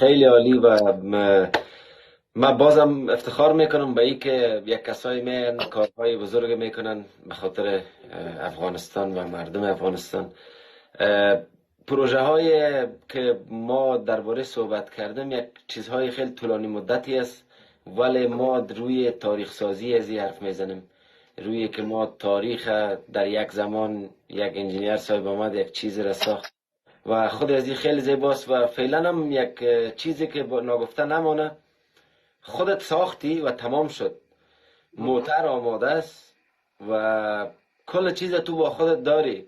خیلی عالی و من بازم افتخار میکنم به این که یک کسایی میان کارهای بزرگ میکنن به خاطر افغانستان و مردم افغانستان. پروژه های که ما درباره صحبت کردیم یک چیزهای خیلی طولانی مدتی است، ولی ما روی تاریخ سازی از این حرف میزنیم، روی که ما تاریخ در یک زمان یک انجینیر صاحب آمد یک چیز را ساخت و خود از این خیلی زیباست و فعلا هم یک چیزی که ناگفته نمانه، خودت ساختی و تمام شد، موتر آماده است و کل چیز تو با خودت داری،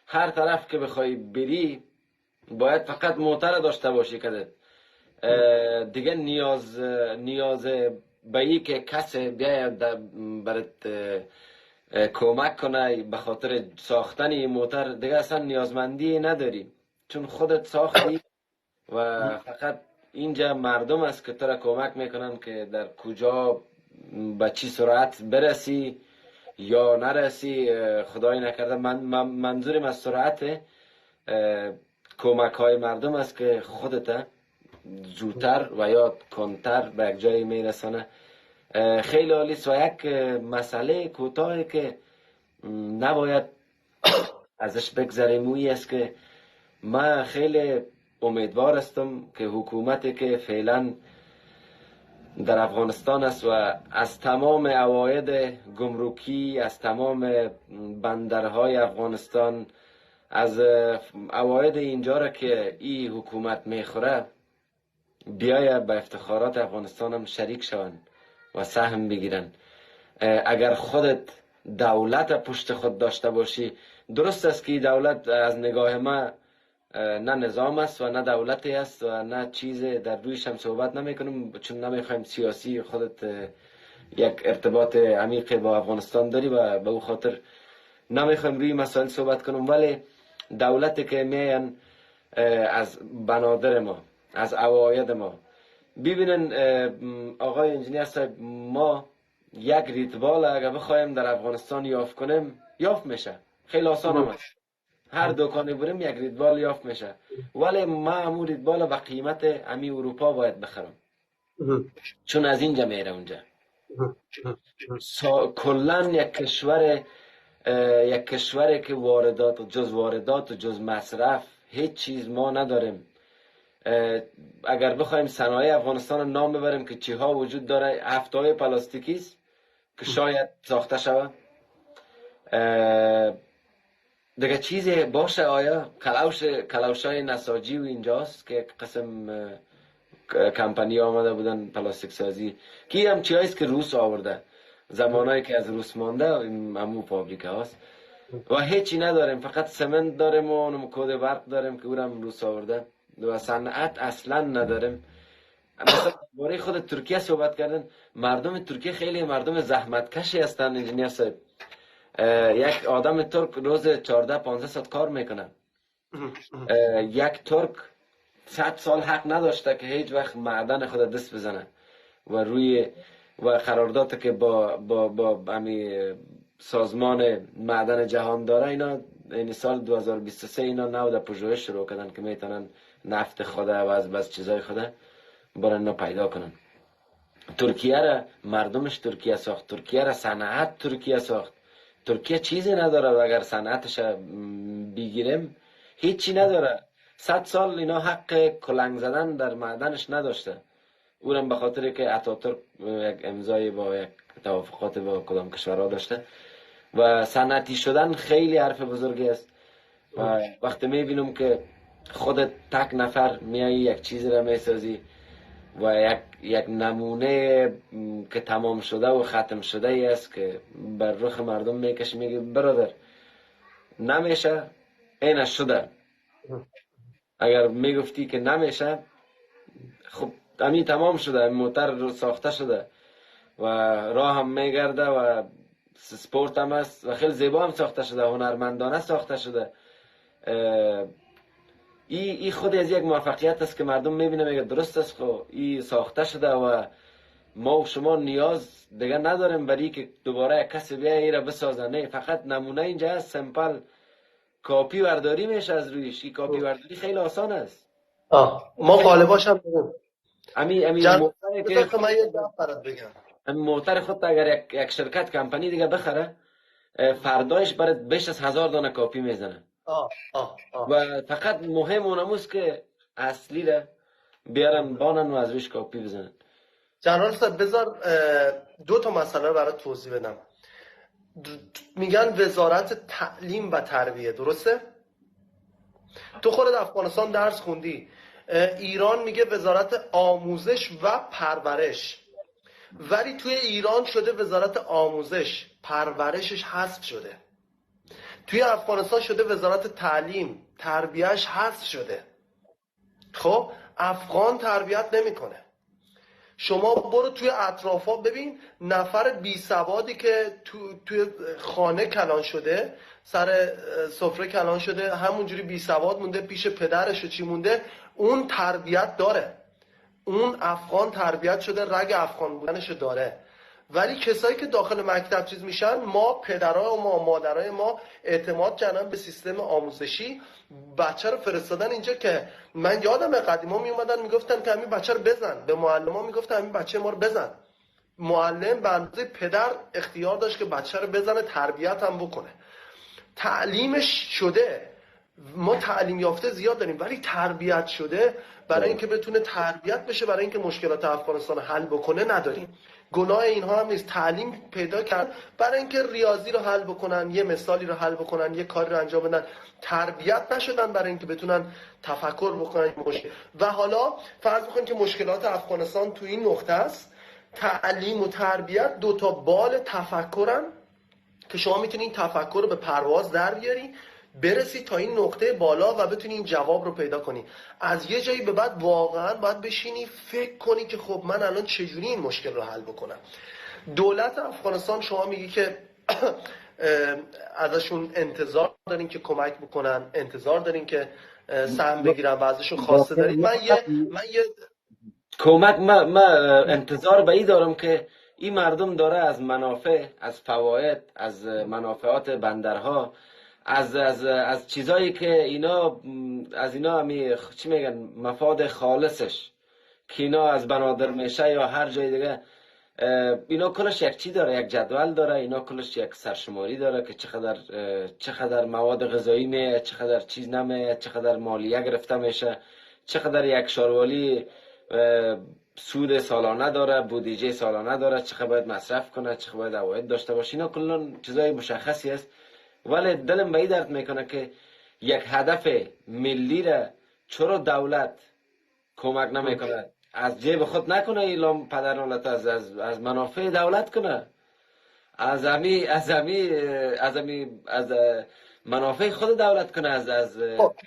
هر طرف که بخوای بری باید فقط موتر داشته باشی که دیگه نیاز به این که کسی بیاید برات کمک کنه به خاطر ساختن این موتر دیگه اصلا نیازمندی نداری، چون خودت ساختی و فقط اینجا مردم است که تو را کمک میکنن که در کجا به چی سرعت برسی یا نرسی. خدای نکرده منظورم از سرعت کمک های مردم است که خودت زودتر و یا کندتر به یک جای میرسانه. خیلی عالی است و یک مسئله کوتاهی که نباید ازش بگذریم اوی است که من خیلی امیدوار هستم که حکومتی که فعلا در افغانستان است و از تمام عواید گمرکی، از تمام بندرهای افغانستان، از عواید اینجا را که این حکومت میخوره بیاید به افتخارات افغانستان هم شریک شوند و سهم بگیرن. اگر خودت دولت پشت خود داشته باشی، درست است که دولت از نگاه ما نه نظام است و نه دولتی است و نه چیز در رویش هم صحبت نمیکنم، چون نمیخوایم سیاسی خودت یک ارتباط عمیق با افغانستان داری و به او خاطر نمیخوایم روی مسائل صحبت کنم، ولی دولتی که میان از بنادر ما، از عواید ما، ببینن آقای انجینیر صاحب، ما یک ریتبال اگر بخوایم در افغانستان یافت کنیم یافت میشه، خیلی آسان هم است، هر دکانی بریم یک ریتبال یافت میشه، ولی ما همون ریتبال به قیمت امی اروپا باید بخرم، چون از اینجا میره اونجا. کلن یک کشوری که واردات و جز مصرف هیچ چیز ما نداریم. اگر بخوایم صنایع افغانستان رو نام ببریم که چی ها وجود داره، هفته‌های پلاستیکی است که شاید ساخته شود، دیگه چیزی باشه آیا کلوشای نساجی و اینجاست که قسم کمپانی آمده بودن پلاستیک سازی که هم چیزی است که روس آورده، زمانایی که از روس مانده همون فابریکه هاست و هیچی نداریم، فقط سمنت داریم و کود برق داریم که اونم روس آورده و صنعت اصلا نداریم. مثلا برای خود ترکیه صحبت کردن، مردم ترکیه خیلی مردم زحمت کشی هستن انجینیر صاحب. یک آدم ترک روز 14-15 ساعت کار میکنه. یک ترک 100 سال حق نداشته که هیچ وقت معدن خود دست بزنه و قرارداد که با همی سازمان معدن جهان داره، اینا این سال 2023 اینا نو در پژوهش شروع کردن که میتونن نفت خود و از چیزای خود برای اینا پیدا کنن. ترکیه را مردمش ترکیه ساخت، ترکیه را صنعت ترکیه ساخت. ترکیه چیزی نداره و اگر صنعتش بگیریم هیچی نداره. 100 سال اینا حق کلنگ زدن در معدنش نداشته، اونم به خاطر که اتاتورک یک امضای با یک توافقات با کدام کشورها داشته و صنعتی شدن خیلی حرف بزرگی است. و وقتی میبینم که خودت تک نفر میایی یک چیزی را میسازی و یک نمونه که تمام شده و ختم شده ای است که بر رخ مردم میکشی، میگی برادر نمیشه، این شده. اگر میگفتی که نمیشه، خب همین تمام شده، موتر رو ساخته شده و راه هم میگرده و سپورت هم است و خیلی زیبا هم ساخته شده، هنرمندانه ساخته شده. ای خود از یک موفقیت است که مردم میبینه میگه درست است، خب ای ساخته شده و ما و شما نیاز دیگه نداریم برای که دوباره کسی بیا ای را بسازه. نه، فقط نمونه اینجا هست، سمپل کاپی برداری میشه از رویش. این کاپی برداری خیلی آسان است. ما غالباش هم داریم. امی جناب موتر بذار که که من یه گفت برات بگم. امی موتر خود اگر یک شرکت کمپانی دیگه بخره، فردایش برات بیش از 1000 دانه کاپی میزنه. آه آه آه و فقط مهم اونموست که اصلی را بیارن بانن و از روش کاپی بزنن. جنرال صاحب بذار دو تا مسئله رو برات توضیح بدم. میگن وزارت تعلیم و تربیه، درسته؟ تو خودت افغانستان درس خوندی. ایران میگه وزارت آموزش و پرورش، ولی توی ایران شده وزارت آموزش، پرورشش حذف شده. توی افغانستان شده وزارت تعلیم، تربیهش حذف شده. خب افغان تربیت نمیکنه. شما برو توی اطرافا ببین نفر بی سوادی که توی خانه کلان شده، سر سفره کلان شده، همونجوری بی سواد مونده، پیش پدرش و چی مونده، اون تربیت داره. اون افغان تربیت شده، رگ افغان بودنشو داره. ولی کسایی که داخل مکتب چیز میشن، ما پدرها و ما مادرای ما اعتماد کردن به سیستم آموزشی، بچه رو فرستادن اینجا که من یادم قدیما میومدن میگفتن که همین بچه رو بزن، به معلما میگفتن همین بچه ما رو بزن. معلم به اندازه پدر اختیار داشت که بچه رو بزنه، تربیت هم بکنه. تعلیمش شده، ما تعلیم یافته زیاد داریم، ولی تربیت شده برای اینکه بتونه تربیت بشه، برای اینکه مشکلات افغانستان حل بکنه نداریم. گناه اینها هم نیست. تعلیم پیدا کرد برای اینکه ریاضی رو حل بکنن، یه مثالی رو حل بکنن، یه کاری رو انجام بدن. تربیت نشدن برای اینکه بتونن تفکر بکنن مشکل. و حالا فرض بکنید که مشکلات افغانستان تو این نقطه است. تعلیم و تربیت دو تا بال تفکرن که شما میتونی این تفکر رو به پرواز در بیاری، برسی تا این نقطه بالا و بتونی این جواب رو پیدا کنی. از یه جایی به بعد واقعا باید بشینی فکر کنی که خب من الان چجوری این مشکل رو حل بکنم. دولت افغانستان شما میگی که ازشون انتظار دارین که کمک بکنن، انتظار دارین که سهم بگیرن و ازشون خواسته دارین. من یه کمک ما انتظار به ای دارم که این مردم داره از منافع، از فواید، از منافعات بندرها، از چیزایی که اینا از اینا چی میگن مفاد خالصش که اینا از بنادر میشه یا هر جای دیگه، اینا کلش یک چی داره، یک جدول داره، اینا کلش یک سرشماری داره که چقدر مواد غذایی میه، چقدر چیز نمیه، چقدر مالیه گرفته میشه، چقدر یک شاروالی سود سالانه داره، بودجه سالانه داره، چقدر باید مصرف کنه، چقدر باید عواید داشته باشه. اینا کلا چیزای مشخصی است. ولی دلم به این درد میکنه که یک هدف ملی را چرا دولت کمک نمیکنه، از جیب خود نکنه، اعلام پدرانت از منافع دولت کنه، از منافع خود دولت کنه،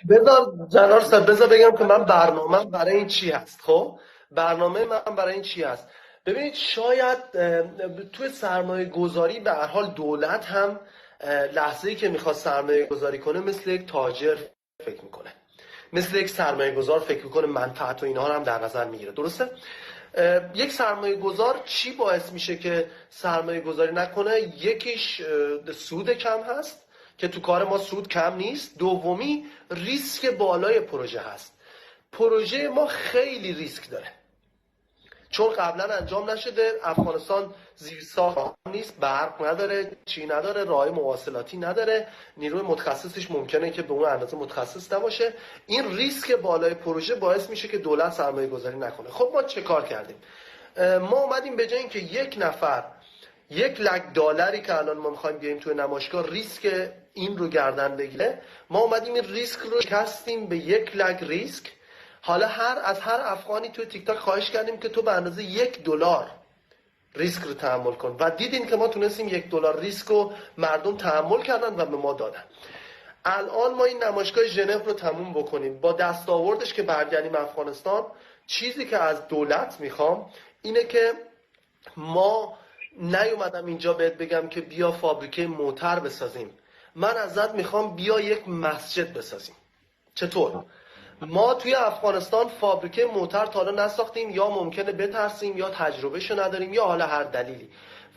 بذار جنرال صاحب بذار بگم که من برنامه برای این چی هست. خب برنامه من برای این چی هست؟ ببینید شاید توی سرمایه گذاری به هر حال دولت هم لحظه‌ای که میخواد سرمایه گذاری کنه مثل یک تاجر فکر میکنه، مثل یک سرمایه گذار فکر میکنه، منفعت و اینها رو هم در نظر میگیره، درسته؟ یک سرمایه گذار چی باعث میشه که سرمایه گذاری نکنه؟ یکیش سود کم هست که تو کار ما سود کم نیست. دومی ریسک بالای پروژه هست. پروژه ما خیلی ریسک داره چون قبلا انجام نشده. افغانستان زیرساخت نیست، برق نداره، چی نداره، راه مواصلاتی نداره، نیروی متخصصش ممکنه که به اون اندازه متخصص نباشه. این ریسک بالای پروژه باعث میشه که دولت سرمایه گذاری نکنه. خب ما چه کار کردیم؟ ما اومدیم به جای اینکه یک نفر $1,00,000 که الان ما میخوایم بیایم توی نمایشگاه ریسک این رو گردن بگیره، ما اومدیم این ریسک رو شکستیم به 1,00,000 ریسک. حالا از هر افغانی توی تیک تاک خواهش کردیم که تو به اندازه $1 ریسک رو تحمل کن و دیدیم که ما تونستیم $1 ریسک رو مردم تحمل کردن و به ما دادن. الان ما این نمایشگاه ژنو رو تموم بکنیم، با دستاوردش که برگردیم افغانستان. چیزی که از دولت میخوام اینه که ما نیومدم اینجا بهت بگم که بیا فابریکه موتر بسازیم، من ازت میخوام بیا یک مسجد بسازیم. چطور؟ ما توی افغانستان فابریکه موتر تا حالا نساختیم، یا ممکنه بترسیم یا تجربهشو نداریم یا حالا هر دلیلی.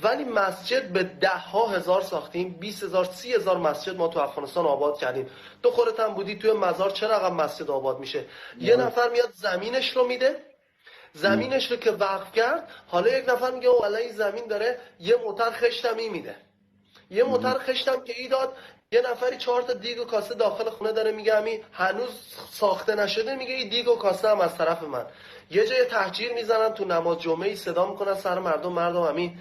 ولی مسجد به 10,000 ساختیم، 20,000 30,000 مسجد ما تو افغانستان آباد کردیم. تو خودت هم بودی توی مزار، چه رقم مسجد آباد میشه. یه نفر میاد زمینش رو میده، زمینش رو که وقف کرد، حالا یک نفر میگه والله این زمین داره یه موتر خشتم میده، یه موتر خشتم که ای داد، یه نفری 4 تا دیگ و کاسه داخل خونه داره میگه همین هنوز ساخته نشده، میگه این دیگ و کاسه هم از طرف من. یه جای تهجیر میزنن تو نماز جمعه، صدا میکنن سر مردم همین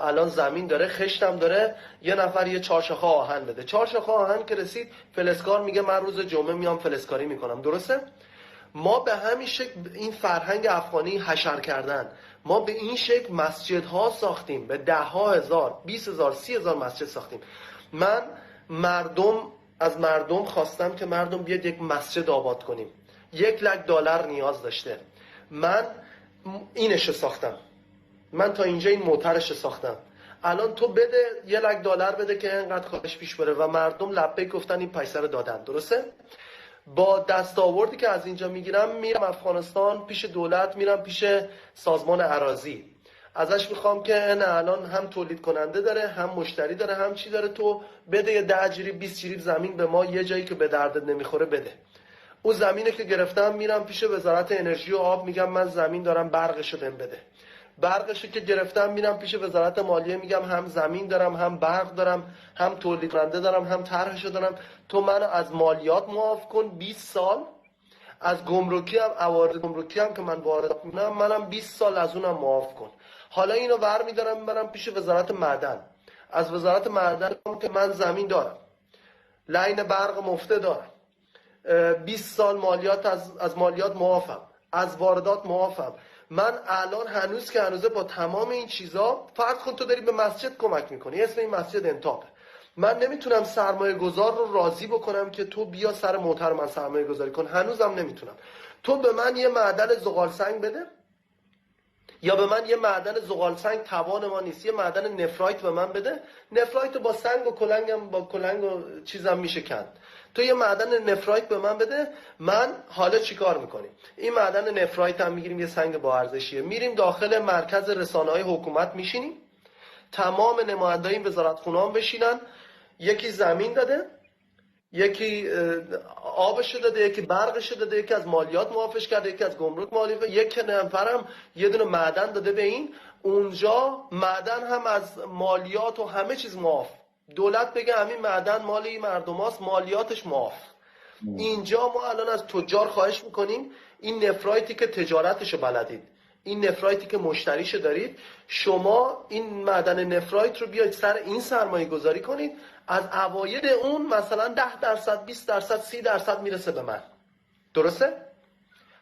الان زمین داره خشتم داره، یه نفر یه 4 شاخه آهن بده. 4 شاخه آهن که رسید، فلسکار میگه من روز جمعه میام فلسکاری میکنم. درسته؟ ما به همین شکل این فرهنگ افغانی حشر کردن، ما به این شکل مسجدها ساختیم، به 10,000 20,000 30,000 مسجد ساختیم. من از مردم خواستم که مردم بیاد یک مسجد آباد کنیم، $100,000 نیاز داشته. من اینش ساختم، من تا اینجا این موترش ساختم. الان تو بده $100,000 بده که اینقدر کارش پیش بره، و مردم لبیک گفتن این پیسه رو دادن. درسته؟ با دستاوردی که از اینجا میگیرم میرم افغانستان پیش دولت، میرم پیش سازمان اراضی، ازش میخوام که نه الان هم تولید کننده داره، هم مشتری داره، هم چی داره، تو بده یه 10 جریب 20 جریب زمین به ما، یه جایی که به دردت نمیخوره بده. اون زمینه که گرفتم میرم پیش وزارت انرژی و آب، میگم من زمین دارم برقشو بهم بده. برقشو که گرفتم میرم پیش وزارت مالیه، میگم هم زمین دارم، هم برق دارم، هم تولید کننده دارم، هم طرحشو دارم، تو منو از مالیات معاف کن 20 سال، از گمرکی هم عوارض گمرکی هم که من وارد میکنم منم 20 سال از اونم معاف کن. حالا اینو ور میدارم میبرم پیش وزارت معدن، از وزارت معدن که من زمین دارم، لاین برق مفته دارم، 20 سال مالیات از مالیات معافم، از واردات معافم. من الان هنوز که هنوزه با تمام این چیزا، فرض کن تو داری به مسجد کمک میکنی، اسم این مسجد انتاپه، من نمیتونم سرمایه گذار رو راضی بکنم که تو بیا سر موتر من سرمایه گذاری کن، هنوزم نمیتونم. تو به من یه معدن زغال سنگ بده، یا به من یه معدن زغال سنگ توان ما نیست، یه معدن نفرایت به من بده، نفرایت با سنگ و کلنگم با کلنگ و چیزم میشه کند. تو یه معدن نفرایت به من بده، من حالا چیکار میکنیم؟ این معدن نفرایت هم میگیریم، یه سنگ با ارزشیه، میریم داخل مرکز رسانه‌های حکومت میشینیم، تمام نمایندای این وزارتخونه هم بشینن، یکی زمین داده، یکی آبش داده، یکی برقش داده، یکی از مالیات معافش کرده، یکی از گمرک معاف، یک نفرم یه دونه معدن داده به این، اونجا معدن هم از مالیات و همه چیز معاف، دولت بگه همین معدن مال این مردم هاست، مالیاتش معاف. اینجا ما الان از تجار خواهش میکنیم این نفرایتی که تجارتشو بلدید، این نفرایتی که مشتریشو دارید، شما این معدن نفرایت رو بیاید سر این سرمایه گذاری کنید، از عواید اون مثلا 10%، 20%، 30% میرسه به من. درسته؟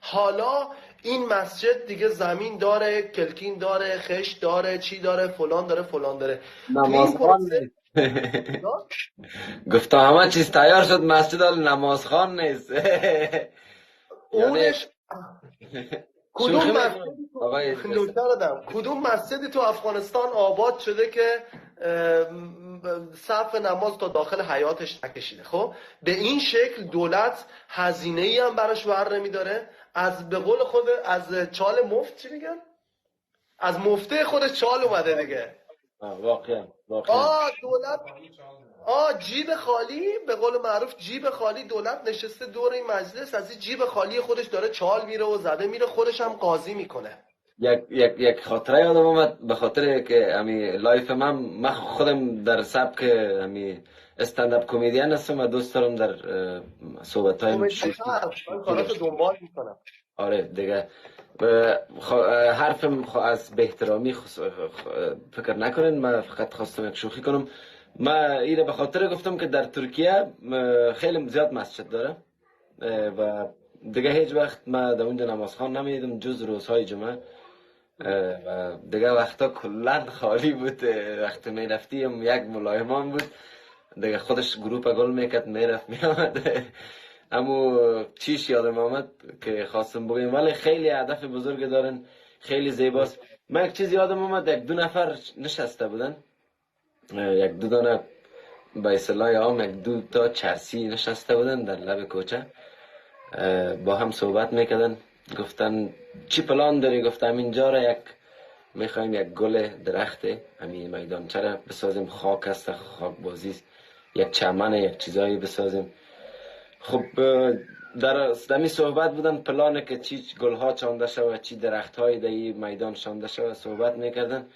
حالا این مسجد دیگه زمین داره، کلکین داره، خشت داره، چی داره، فلان داره، فلان داره. نمازخوان نیست. گفتم همه چیز تیار شد، مسجد نمازخوان نیست. اونش کدوم مسجدی تو افغانستان آباد شده که صف نماز تا داخل حیاتش نکشیده؟ خب به این شکل دولت هزینه‌ای هم براش ور نمیداره، از به قول خود از چال مفت، چی میگن؟ از مفته خودش چال اومده دیگه. واقعا دولت جیب خالی، به قول معروف جیب خالی، دولت نشسته دور این مجلس، از این جیب خالی خودش داره چال میره و زده میره، خودش هم قاضی میکنه. یک خاطره یادم اومد، به خاطر که امی لایف من خودم در سبک امی استنداپ کمدین هستم و دوست دارم در صحبت های کاراتو دنبال میکنم. آره دیگه، حرفم از بهترامی فکر نکنین، من فقط خواستم یک شوخی کنم. من اینه به خاطر گفتم که در ترکیه خیلی زیاد مسجد داره و دیگه هیچ وقت من در اونجا نمازخوان نمیدیدم جز روزهای جمعه، و دیگه وقتا کلا خالی بود. وقتی میرفتیم یک ملایمان بود دیگه، خودش گروپ گل میکرد میرفت میامد. اما چیش یادم آمد که خواستم بگم، ولی خیلی هدف بزرگ دارن، خیلی زیباست. من یک چیز یادم آمد، یک دو نفر نشسته بودن، یک دو دانه به اصطلاح عام یک دو تا چرسی نشسته بودن در لب کوچه با هم صحبت میکردن، گفتن چی پلان داری؟ گفتم اینجا را میخوایم یک گل درخت همین میدان چرا بسازیم، خاک است، خاک بازی است، یک چمن یک چیزایی بسازیم. خب در دمی صحبت بودن پلانه که چی گلها چانده شود، چی درخت های در این میدان چانده شود صحبت میکردن.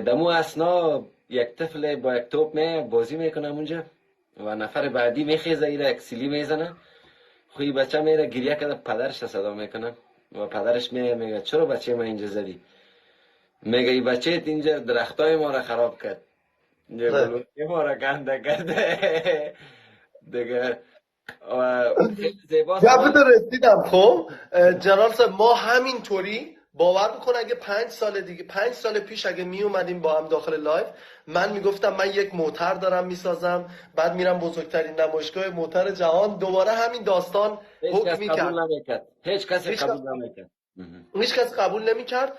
دمو اسنا یک طفل با یک توپ بازی میکنه اونجا و نفر بعدی میخیزه ایره یک سیلی میزنه. خوی بچه میره گریه کرده، پدرش صدا میکنه و پدرش میگه چرا بچه ما اینجا زدی؟ میگه ای بچه اینجا درختای ما را خراب کرد، اینجا گلوی ما را گنده کرده. دیگه خیلی زیباست. گفتو رسیدم. خب جلال صاحب ما همینطوری باور بکن اگه 5 سال دیگه 5 سال پیش اگه می اومدیم با هم داخل لایف، من میگفتم من یک موتر دارم میسازم، بعد میرم بزرگترین نمایشگاه موتر جهان، دوباره همین داستان حکم میکرد. هیچ کسی قبول نمیکرد. هیچ کس قبول نمیکرد.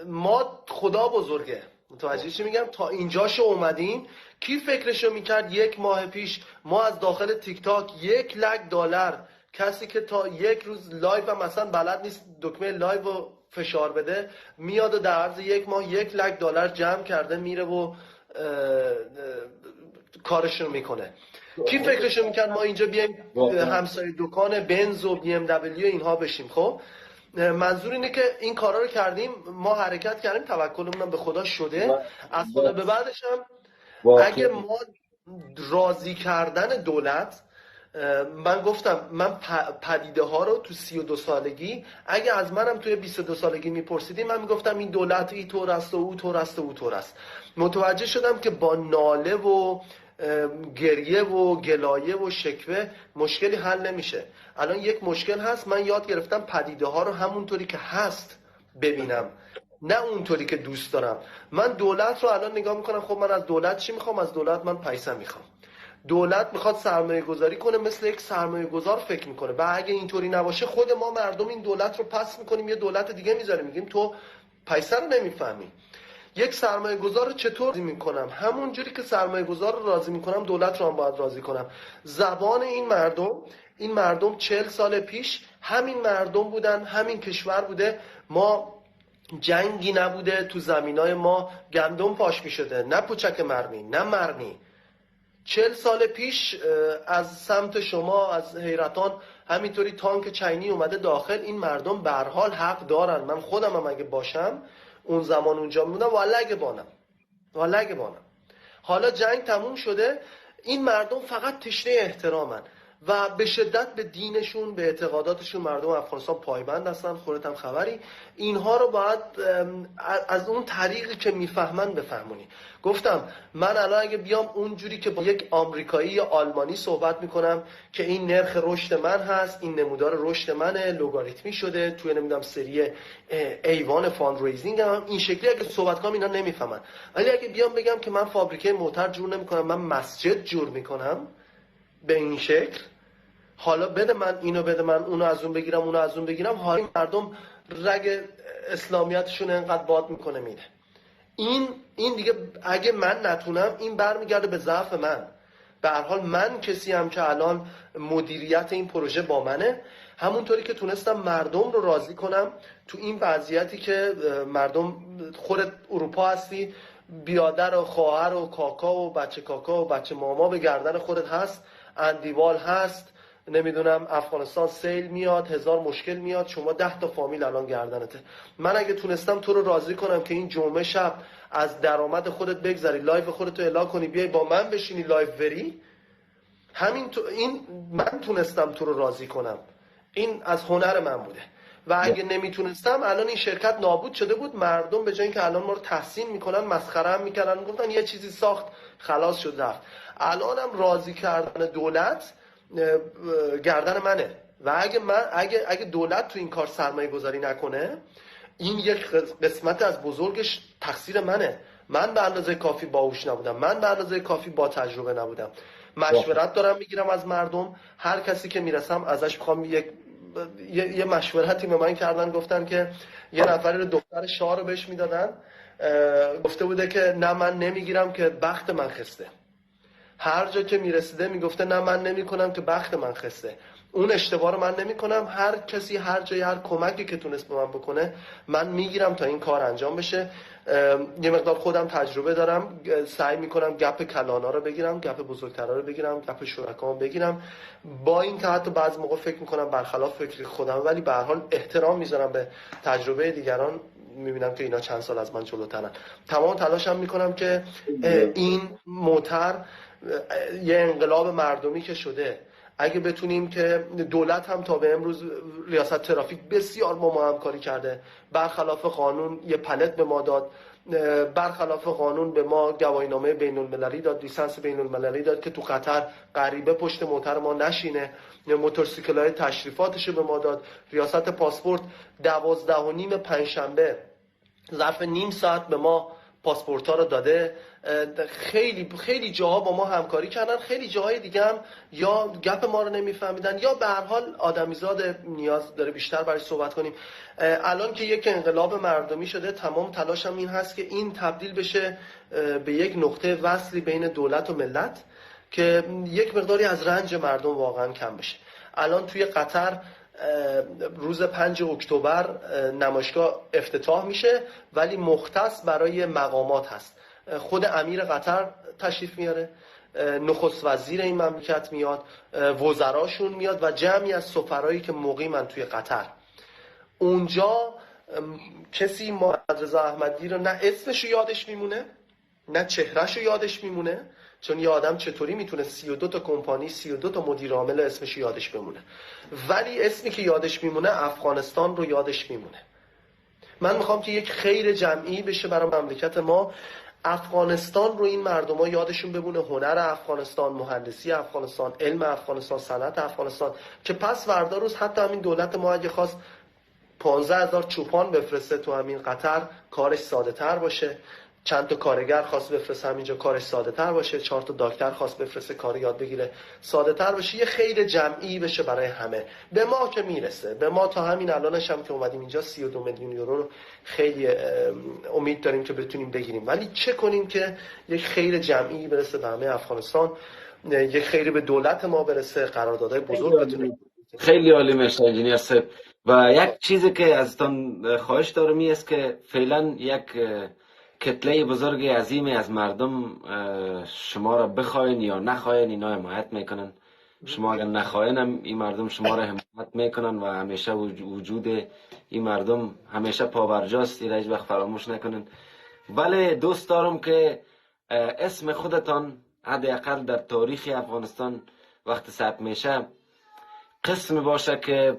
ما خدا بزرگه، متوجه چی میگم؟ تا اینجاشو اومدیم. کی فکرشو میکرد 1 ماه پیش ما از داخل تیک تاک $1,00,000 کسی که تا یک روز لایو هم مثلا بلد نیست دکمه لایو رو فشار بده، میاد و در عرض 1 ماه $1,00,000 جمع کرده میره و کارشون میکنه. کی فکرشو میکرد ما اینجا بیایم همسایه دکان بنز و بی ام دبلیو اینها بشیم؟ خب منظور اینه که این کارا رو کردیم، ما حرکت کردیم، توکلمون به خدا شده. از خدا به بعدش هم اگه ما راضی کردن دولت، من گفتم من پدیده ها رو تو 32 سالگی اگه از منم توی 22 سالگی میپرسیدیم من میگفتم این دولت این طور است و او طور است و او طور است. متوجه شدم که با ناله و گریه و گلایه و شکوه مشکلی حل نمیشه. الان یک مشکل هست، من یاد گرفتم پدیده ها رو همونطوری که هست ببینم، نه اونطوری که دوست دارم. من دولت رو الان نگاه میکنم، خب من از دولت چی میخوام؟ از دولت من پیسه میخوام. دولت میخواد سرمایه گذاری کنه، مثل یک سرمایه گذار فکر میکنه. و اگه اینطوری نباشه خود ما مردم این دولت رو پس میکنیم، یه دولت دیگه میذاریم، میگیم تو پیسه رو نمیفهمی. یک سرمایه گذار رو چطور راضی میکنم؟ همون جوری که سرمایه گذار رو راضی میکنم دولت رو هم باید راضی کنم. زبان این مردم 40 سال پیش همین مردم بودن، همین کشور بوده. ما جنگی نبوده، تو زمینای ما گندم پاش میشده، نه پوچک مرمی، نه مرمی. 40 سال پیش از سمت شما از حیرتان همینطوری تانک چینی اومده داخل. این مردم به هر حال حق دارن. من خودم هم اگه باشم اون زمان اونجا بودم والا اگه بانم. حالا جنگ تموم شده، این مردم فقط تشنه احترامن و به شدت به دینشون، به اعتقاداتشون مردم افغانستان پایبند هستن. خودت هم خبری. اینها رو باید از اون طریقی که میفهمن بفهمونی. گفتم من الان اگه بیام اونجوری که با یک آمریکایی یا آلمانی صحبت میکنم که این نرخ رشد من هست، این نمودار رشد منه، لوگاریتمی شده توی نمیدونم سری ایوان فاند ریزینگ هم، این شکلی اگه صحبت کنم اینا نمیفهمن. ولی اگه بیام بگم که من فابریکه موتر جور نمیکنم، من مسجد جور میکنم به این شکل، حالا بده من اینو، بده من اونو از اون بگیرم، اونو از اون بگیرم، حالا مردم رگ اسلامیتشون انقدر باد میکنه میره. این دیگه اگه من نتونم، این برمیگرده به ضعف من. به هر حال من کسی هم که الان مدیریت این پروژه با منه، همونطوری که تونستم مردم رو راضی کنم تو این وضعیتی که مردم، خودت اروپا هستی، بیادر و خواهر و کاکا و بچه ماما به گردن خودت هست، اندیوال هست، نمیدونم افغانستان سیل میاد، 1000 مشکل میاد، شما 10 تا فامیل الان گردنته. من اگه تونستم تو رو راضی کنم که این جمعه شب از درآمد خودت بگذری، لایف خودت رو اعلام کنی، بیای با من بشینی لایف بری، این من تونستم تو رو راضی کنم. این از هنر من بوده. و اگه نمیتونستم الان این شرکت نابود شده بود. مردم به جای اینکه الان ما رو تحسین میکنن، مسخره هم میکنن، گفتن یه چیزی ساخت خلاص شد رفت. الانم راضی کردن دولت گردن منه. و اگه دولت تو این کار سرمایه گذاری نکنه، این یک قسمت از بزرگش تقصیر منه. من به اندازه کافی باهوش نبودم، من به اندازه کافی با تجربه نبودم. مشورت دارم میگیرم از مردم، هر کسی که میرسم ازش میخوام یه مشورتی به من کردن، گفتن که یه نفری رو دختر شاه رو بهش میدادن، گفته بوده که نه من نمیگیرم که بخت من خسته. هر جا که میرسیده میگفته نه من نمیکنم که بخت من خسته. اون اشتباه رو من نمی کنم. هر کسی هر جای هر کمکی که تونست به من بکنه من میگیرم تا این کار انجام بشه. یه مقدار خودم تجربه دارم، سعی میکنم گپ کلانا رو بگیرم، گپ بزرگترا رو بگیرم، گپ شرکام بگیرم، با این که حتی بعض موقع فکر میکنم برخلاف فکر خودم، ولی به هر حال احترام میذارم به تجربه دیگران. میبینم که اینا چند سال از من جلوترن. تمام تلاشم میکنم که این موتر یه انقلاب مردمی که شده، اگه بتونیم که دولت هم تا به امروز ریاست ترافیک بسیار با ما همکاری کرده، برخلاف قانون یه پلت به ما داد، برخلاف قانون به ما گواهینامه بین المللی داد، لیسانس بین المللی داد که تو قطر غریبه پشت موتر ما نشینه، موتورسیکل‌های تشریفاتش به ما داد، ریاست پاسپورت 12:30 پنجشنبه ظرف نیم ساعت به ما پاسپورت ها رو داده. خیلی خیلی جاها با ما همکاری کردن، خیلی جاهای دیگه هم یا گپ ما رو نمیفهمیدن یا به هر حال آدمیزاد نیاز داره بیشتر برای صحبت کنیم. الان که یک انقلاب مردمی شده، تمام تلاشم این هست که این تبدیل بشه به یک نقطه وصلی بین دولت و ملت که یک مقداری از رنج مردم واقعا کم بشه. الان توی قطر روز 5 اکتبر نمایشگاه افتتاح میشه، ولی مختص برای مقامات هست. خود امیر قطر تشریف میاره، نخست وزیر این مملکت میاد، وزراشون میاد و جمعی از سفرایی که مقیمن توی قطر. اونجا کسی محمد رضا احمدی رو نه اسمش یادش میمونه نه چهرهش یادش میمونه، چون یه آدم چطوری میتونه 32 تا کمپانی 32 تا مدیر عامل اسمش یادش بمونه، ولی اسمی که یادش میمونه افغانستان رو یادش میمونه. من میخوام که یک خیر جمعی بشه برای مملکت ما، افغانستان رو این مردم ها یادشون بمونه، هنر افغانستان، مهندسی افغانستان، علم افغانستان، صنعت افغانستان، که پس فردا روز حتی همین دولت ما اگه خواست 15,000 چوپان بفرسته تو همین قطر کارش ساده تر باشه، چند تا کارگر خواست بفرسته همینجا کارش ساده تر باشه، 4 تا دکتر خواست بفرسته کار یاد بگیره ساده تر باشه، یه خیر جمعی بشه برای همه. به ما که میرسه، به ما تا همین الانش هم که اومدیم اینجا 32 میلیون یورو رو خیلی امید داریم که بتونیم بگیریم، ولی چه کنیم که یک خیر جمعی برسه به همه افغانستان، یک خیری به دولت ما برسه، قراردادهای بزرگ بتونیم. خیلی عالی میشه انجینیر صاحب. و یک چیزی که ازتان خواهش دارم این است که فعلا یک کتله بزرگ عظیمی از مردم شما را بخواین یا نخواین اینا حمایت میکنن. شما اگر نخواین هم این مردم شما را حمایت میکنن و همیشه وجود این مردم همیشه پابرجاست، این را هیچ وقت فراموش نکنن. ولی دوست دارم که اسم خودتان حداقل در تاریخ افغانستان وقت ثبت میشه قسم باشه که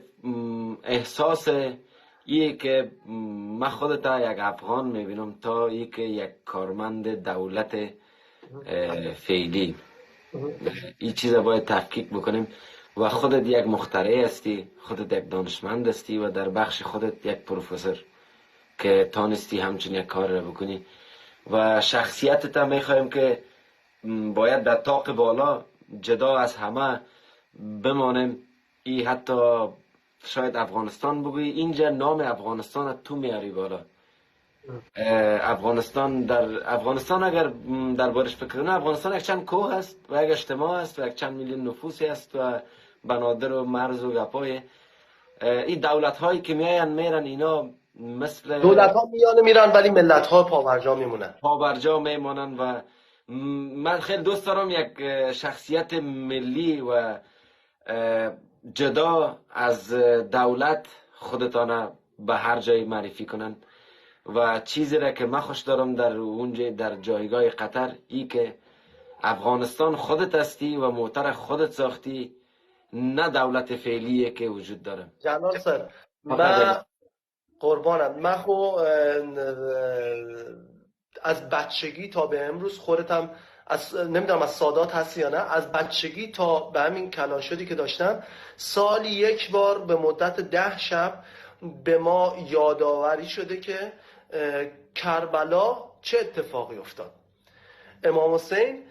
احساس ای که من خودتا یک افغان میبینم تا ای که یک کارمند دولت فعلی. این چیز باید تفکیک بکنیم و خودت یک مخترع هستی، خودت یک دانشمند هستی و در بخش خودت یک پروفسور که تانستی همچون یک کار را بکنی و شخصیتت هم میخوایم که باید در طاق بالا جدا از همه بمانیم. ای حتی شاید افغانستان بگویی اینجا نام افغانستان تو میاری بالا. افغانستان اگر دربارش فکر کنه، افغانستان یک چند کوه است و یک اجتماع است و یک چند میلیون نفوسی است و بنادر و مرز و گپای این دولت هایی که میرن اینا مثل دولت ها میرن ولی ملت ها پابرجا میمونن، و من خیلی دوست دارم یک شخصیت ملی و جدا از دولت خودتان به هر جای معرفی کنن. و چیزی را که من خوش دارم در اونجا در جایگاه قطر ای که افغانستان خودت هستی و موتر خودت ساختی، نه دولت فعلیه که وجود داره. جناب سر من قربانم، من خو از بچگی تا به امروز خودتم نمیدونم از سادات هستی یا نه، از بچگی تا به همین کلانشدی که داشتم سالی یک بار به مدت 10 شب به ما یادآوری شده که کربلا چه اتفاقی افتاد. امام حسین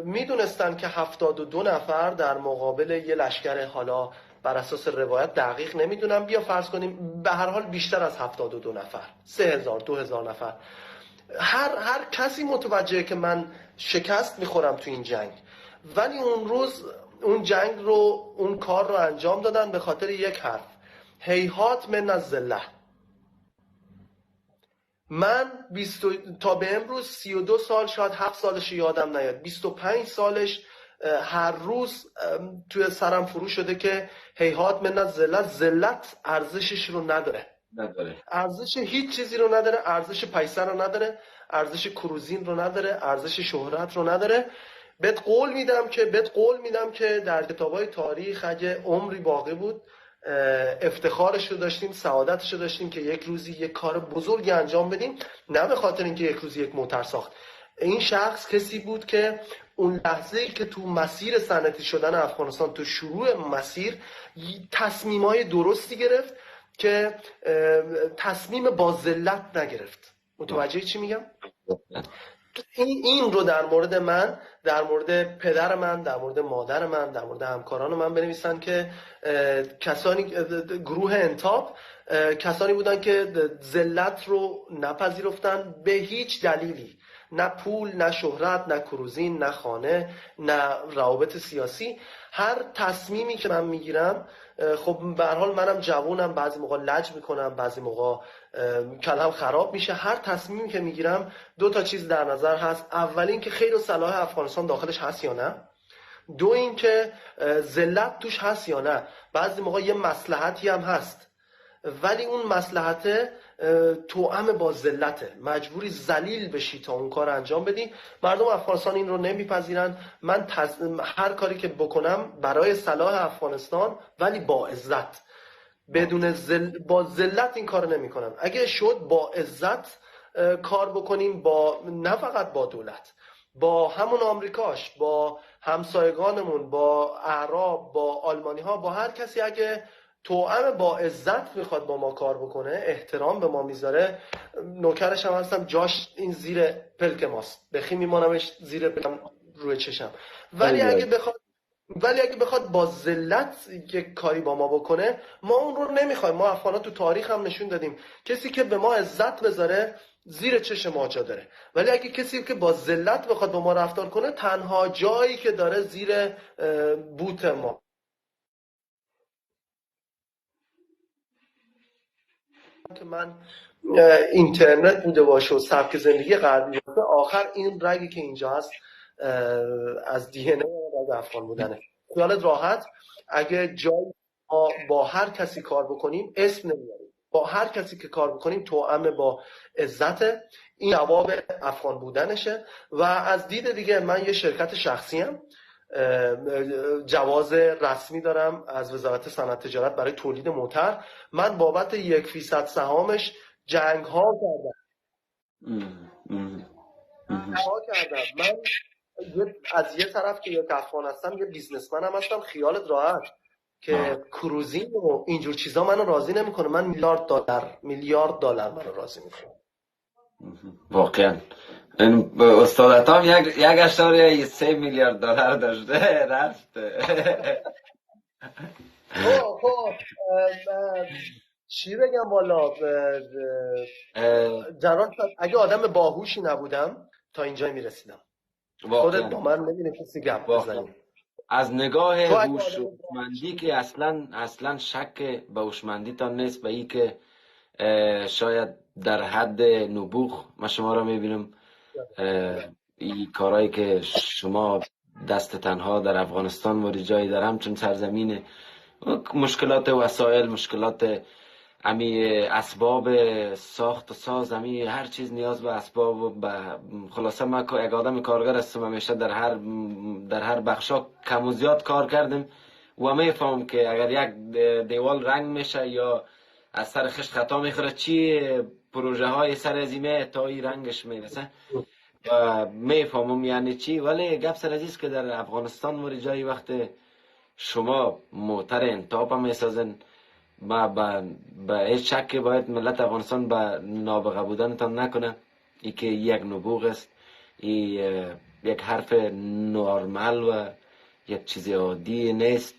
میدونستن که 72 نفر در مقابل یه لشکر، حالا بر اساس روایت دقیق نمیدونم، بیا فرض کنیم به هر حال بیشتر از 72 نفر، 3000 2000 نفر، هر کسی متوجهه که من شکست میخورم تو این جنگ. ولی اون روز اون جنگ رو، اون کار رو انجام دادن به خاطر یک حرف: هیهات من الذله. من تا به امروز 32 سال، شاید 7 سالش یادم نیاد، 25 سالش هر روز توی سرم فرو شده که هیهات من الذله، ذلت ارزشش رو نداره. ارزش هیچ چیزی رو نداره، ارزش پیسه رو نداره، ارزش کروزین رو نداره، ارزش شهرت رو نداره. بهت قول میدم که در کتابای تاریخ اگه عمری باقی بود افتخارش رو داشتیم، سعادتش رو داشتیم که یک روزی یک کار بزرگی انجام بدیم، نه به خاطر اینکه یک روزی یک موتر ساخت. این شخص کسی بود که اون لحظه‌ای که تو مسیر صنعتی شدن افغانستان، تو شروع مسیر، تصمیمای درستی گرفت که تصمیم با ذلت نگرفت. متوجه چی میگم؟ این رو در مورد من، در مورد پدر من، در مورد مادر من، در مورد همکاران من بنویسن که کسانی، گروه انتاب، کسانی بودن که ذلت رو نپذیرفتن به هیچ دلیلی، نه پول، نه شهرت، نه کروزین، نه خانه، نه روابط سیاسی. هر تصمیمی که من میگیرم، خب به هر حال منم جوونم، بعضی موقع لج میکنم، بعضی موقع کلام خراب میشه. هر تصمیمی که میگیرم 2 تا چیز در نظر هست: اول این که خیر و صلاح افغانستان داخلش هست یا نه، 2 این که ذلت توش هست یا نه. بعضی موقع یه مصلحتی هم هست ولی اون مصلحت توأم با ذلته، مجبوری ذلیل بشی تا اون کار انجام بدی. مردم افغانستان این رو نمیپذیرن. من هر کاری که بکنم برای صلاح افغانستان، ولی با عزت، بدون با ذلت این کار نمی کنم. اگه شد با عزت کار بکنیم، با نه فقط با دولت، با همون آمریکاش، با همسایگانمون، با اعراب، با آلمانی ها، با هر کسی اگه توأم با عزت میخواد با ما کار بکنه، احترام به ما میذاره، نوکرش هم هستم، جاش این زیر پلک ماست، بخی میمانمش زیر پلکم روی چشم. ولی اگه بخواد با ذلت یک کاری با ما بکنه، ما اون رو نمیخوایم. ما افغانا تو تاریخ هم نشون دادیم کسی که به ما عزت بذاره زیر چشم ما جا داره، ولی اگه کسی که با ذلت بخواد با ما رفتار کنه، تنها جایی که داره زیر بوت ما. که من اینترنت بوده باشه و سبک زندگی غربی باشه، آخر این رگی که اینجا هست از دی ان ای رگ افغان بودنه. خیالت راحت، اگه جایی با هر کسی کار بکنیم اسم نمیاریم، با هر کسی که کار بکنیم توأم با عزت، این جواب افغان بودنشه. و از دید دیگه، من یه شرکت شخصی ام، جواز رسمی دارم از وزارت صنعت تجارت برای تولید موتر. من بابت 1% سهامش جنگ ها کردم. من از یه طرف که یک افغان هستم، یه بیزنسمن هم هستم. خیالت راحت که کروزین و اینجور چیزا منو راضی نمیکنه. من میلیارد دلار منو راضی میکنه. واقعا این استادت هم یک اشتاری 3 میلیارد دلار داشته رفت. خب چی بگم والا، جناب اگه آدم باهوشی نبودم تا اینجا میرسیدم. خودت با من نمی‌نشستی گپ بزنی. از نگاه هوشمندی که اصلا شک به هوشمندی تا نیست، به این که شاید در حد نبوغ من شما را میبینم. این کارهایی که شما دست تنها در افغانستان و جایی در همچون سرزمین، مشکلات وسایل، مشکلات اسباب ساخت و ساز، هر چیز نیاز به اسباب و خلاصه ما یک آدم کارگر هستم، همیشه در هر بخشا کم و زیاد کار کردیم و میفهمم که اگر یک دیوال رنگ میشه یا از سر خشت خطا میخوره، چی پروژه های سر ازیمه تا این رنگش میرسه و میفهمم یعنی چی. ولی گپ سر عزیز که در افغانستان موری جایی وقت شما موتر انتاب هم میسازن، با هیچ شک باید ملت افغانستان به نابغه بودنتان نکنه. ای که یک نبوغ است، یک حرف نورمال و یک چیز عادی نیست،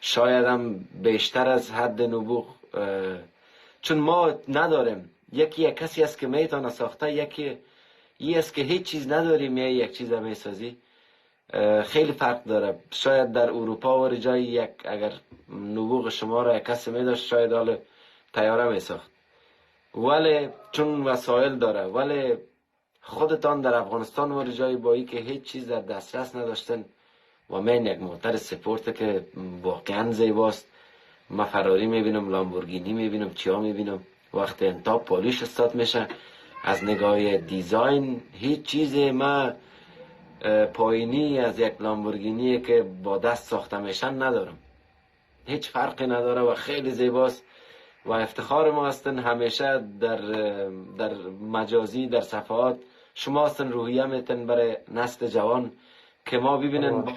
شاید هم بیشتر از حد نبوغ، چون ما نداریم. یکی یک کسی است که میتونه ساخته، یکی ای است که هیچ چیز نداریم، یک چیز میسازی. خیلی فرق داره. شاید در اروپا و جای یک اگر نبوغ شما را یک کسی می داشت شاید حال تیاره می ساخت، ولی چون وسایل داره. ولی خودتان در افغانستان و جای بایی که هیچ چیز در دسترس نداشتن و من یک موتر سپورت که واقعا زیباست. ما فراری میبینم، لامبورگینی میبینم، چیا میبینم، وقتی انتاب پالیش استاد میشه از نگاه دیزاین هیچ چیز ما پایینی از یک لامبورگینی که با دست ساخته میشن ندارم. هیچ فرقی نداره و خیلی زیباست و افتخار ما هستن. همیشه در مجازی در صفحات شما هستن روحیه میتن برای نسل جوان که ما ببینن با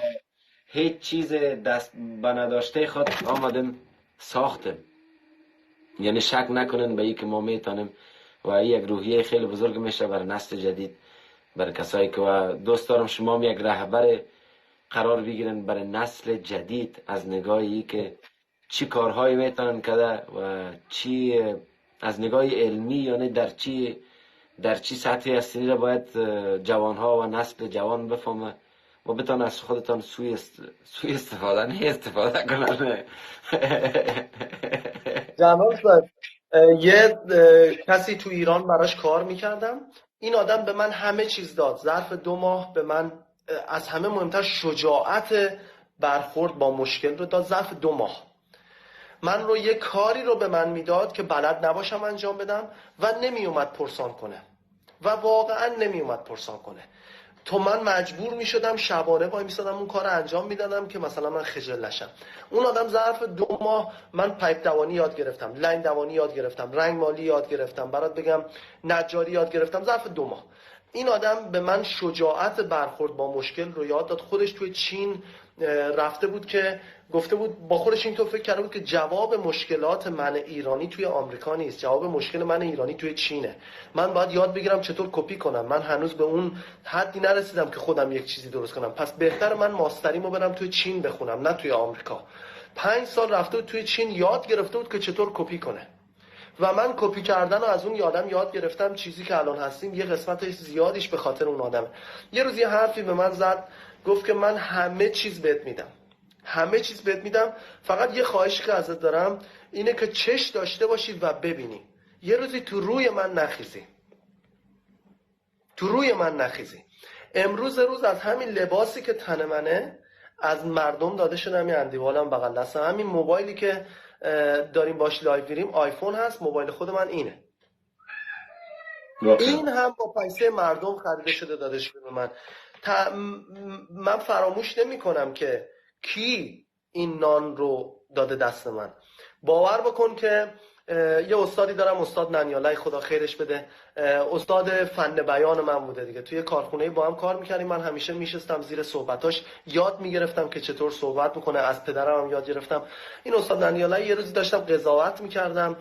هیچ چیز دست به نداشته خود آمدیم ساختیم. یعنی شک نکنن به این که ما میتونیم و این یک روحیه خیلی بزرگ میشه برای نسل جدید، برای کسایی که و دوست دارم شما یک رهبر قرار بگیرن برای نسل جدید از نگاهی که چی کارهایی میتونن کرده و چی از نگاه علمی، یعنی در چی سطحی هستی را باید جوانها و نسل جوان بفهمه و بتون از خودتان سوی استفاده نه استفاده کنن. جناب صاحب، یه کسی تو ایران براش کار میکردم. این آدم به من همه چیز داد. ظرف 2 ماه به من از همه مهمتر شجاعت برخورد با مشکل رو داد. ظرف 2 ماه من رو یه کاری رو به من میداد که بلد نباشم انجام بدم و نمیومد پرسان کنه و واقعا نمیومد پرسان کنه. تو من مجبور میشدم شبانه وای میسادم اون کار انجام میدادم که مثلا من خجل نشم. اون آدم ظرف 2 ماه من پایپ دوانی یاد گرفتم، لاین دوانی یاد گرفتم، رنگ مالی یاد گرفتم، برات بگم نجاری یاد گرفتم ظرف 2 ماه. این آدم به من شجاعت برخورد با مشکل رو یاد داد. خودش توی چین رفته بود که گفته بود، با خودش اینطور فکر کرده بود که جواب مشکلات من ایرانی توی آمریکا نیست، جواب مشکل من ایرانی توی چینه. من باید یاد بگیرم چطور کپی کنم. من هنوز به اون حدی نرسیدم که خودم یک چیزی درست کنم، پس بهتر من ماستریمو برم توی چین بخونم نه توی آمریکا. 5 سال رفته بود توی چین یاد گرفته بود که چطور کپی کنه و من کپی کردن رو از اون یادم یاد گرفتم. چیزی که الان هستیم یه قسمتش زیادیش به خاطر اون آدمه. یه روز یه حرفی به من زد، گفت که من همه چیز بهت میدم، همه چیز بهت میدم، فقط یه خواهشی که ازت دارم اینه که چش داشته باشی و ببینی. یه روزی تو روی من نخیزی، تو روی من نخیزی. امروز از همین لباسی که تن منه از مردم داده شده، همین اندیوالم بغل دستم، همین موبایلی که داریم باش لایو میریم آیفون هست، موبایل خود من اینه. این هم با پیسه مردم خریده شده داده شده به من. من فراموش نمی کنم که کی این نان رو داده دست من. باور بکن که یه استادی دارم، استاد ننیالای خدا خیرش بده، استاد فن بیان من بوده دیگه. توی کارخونه با هم کار میکردیم، من همیشه میشستم زیر صحبتاش یاد میگرفتم که چطور صحبت میکنه، از پدرم هم یاد گرفتم. این استاد ننیالای یه روزی داشتم قضاوت میکردم،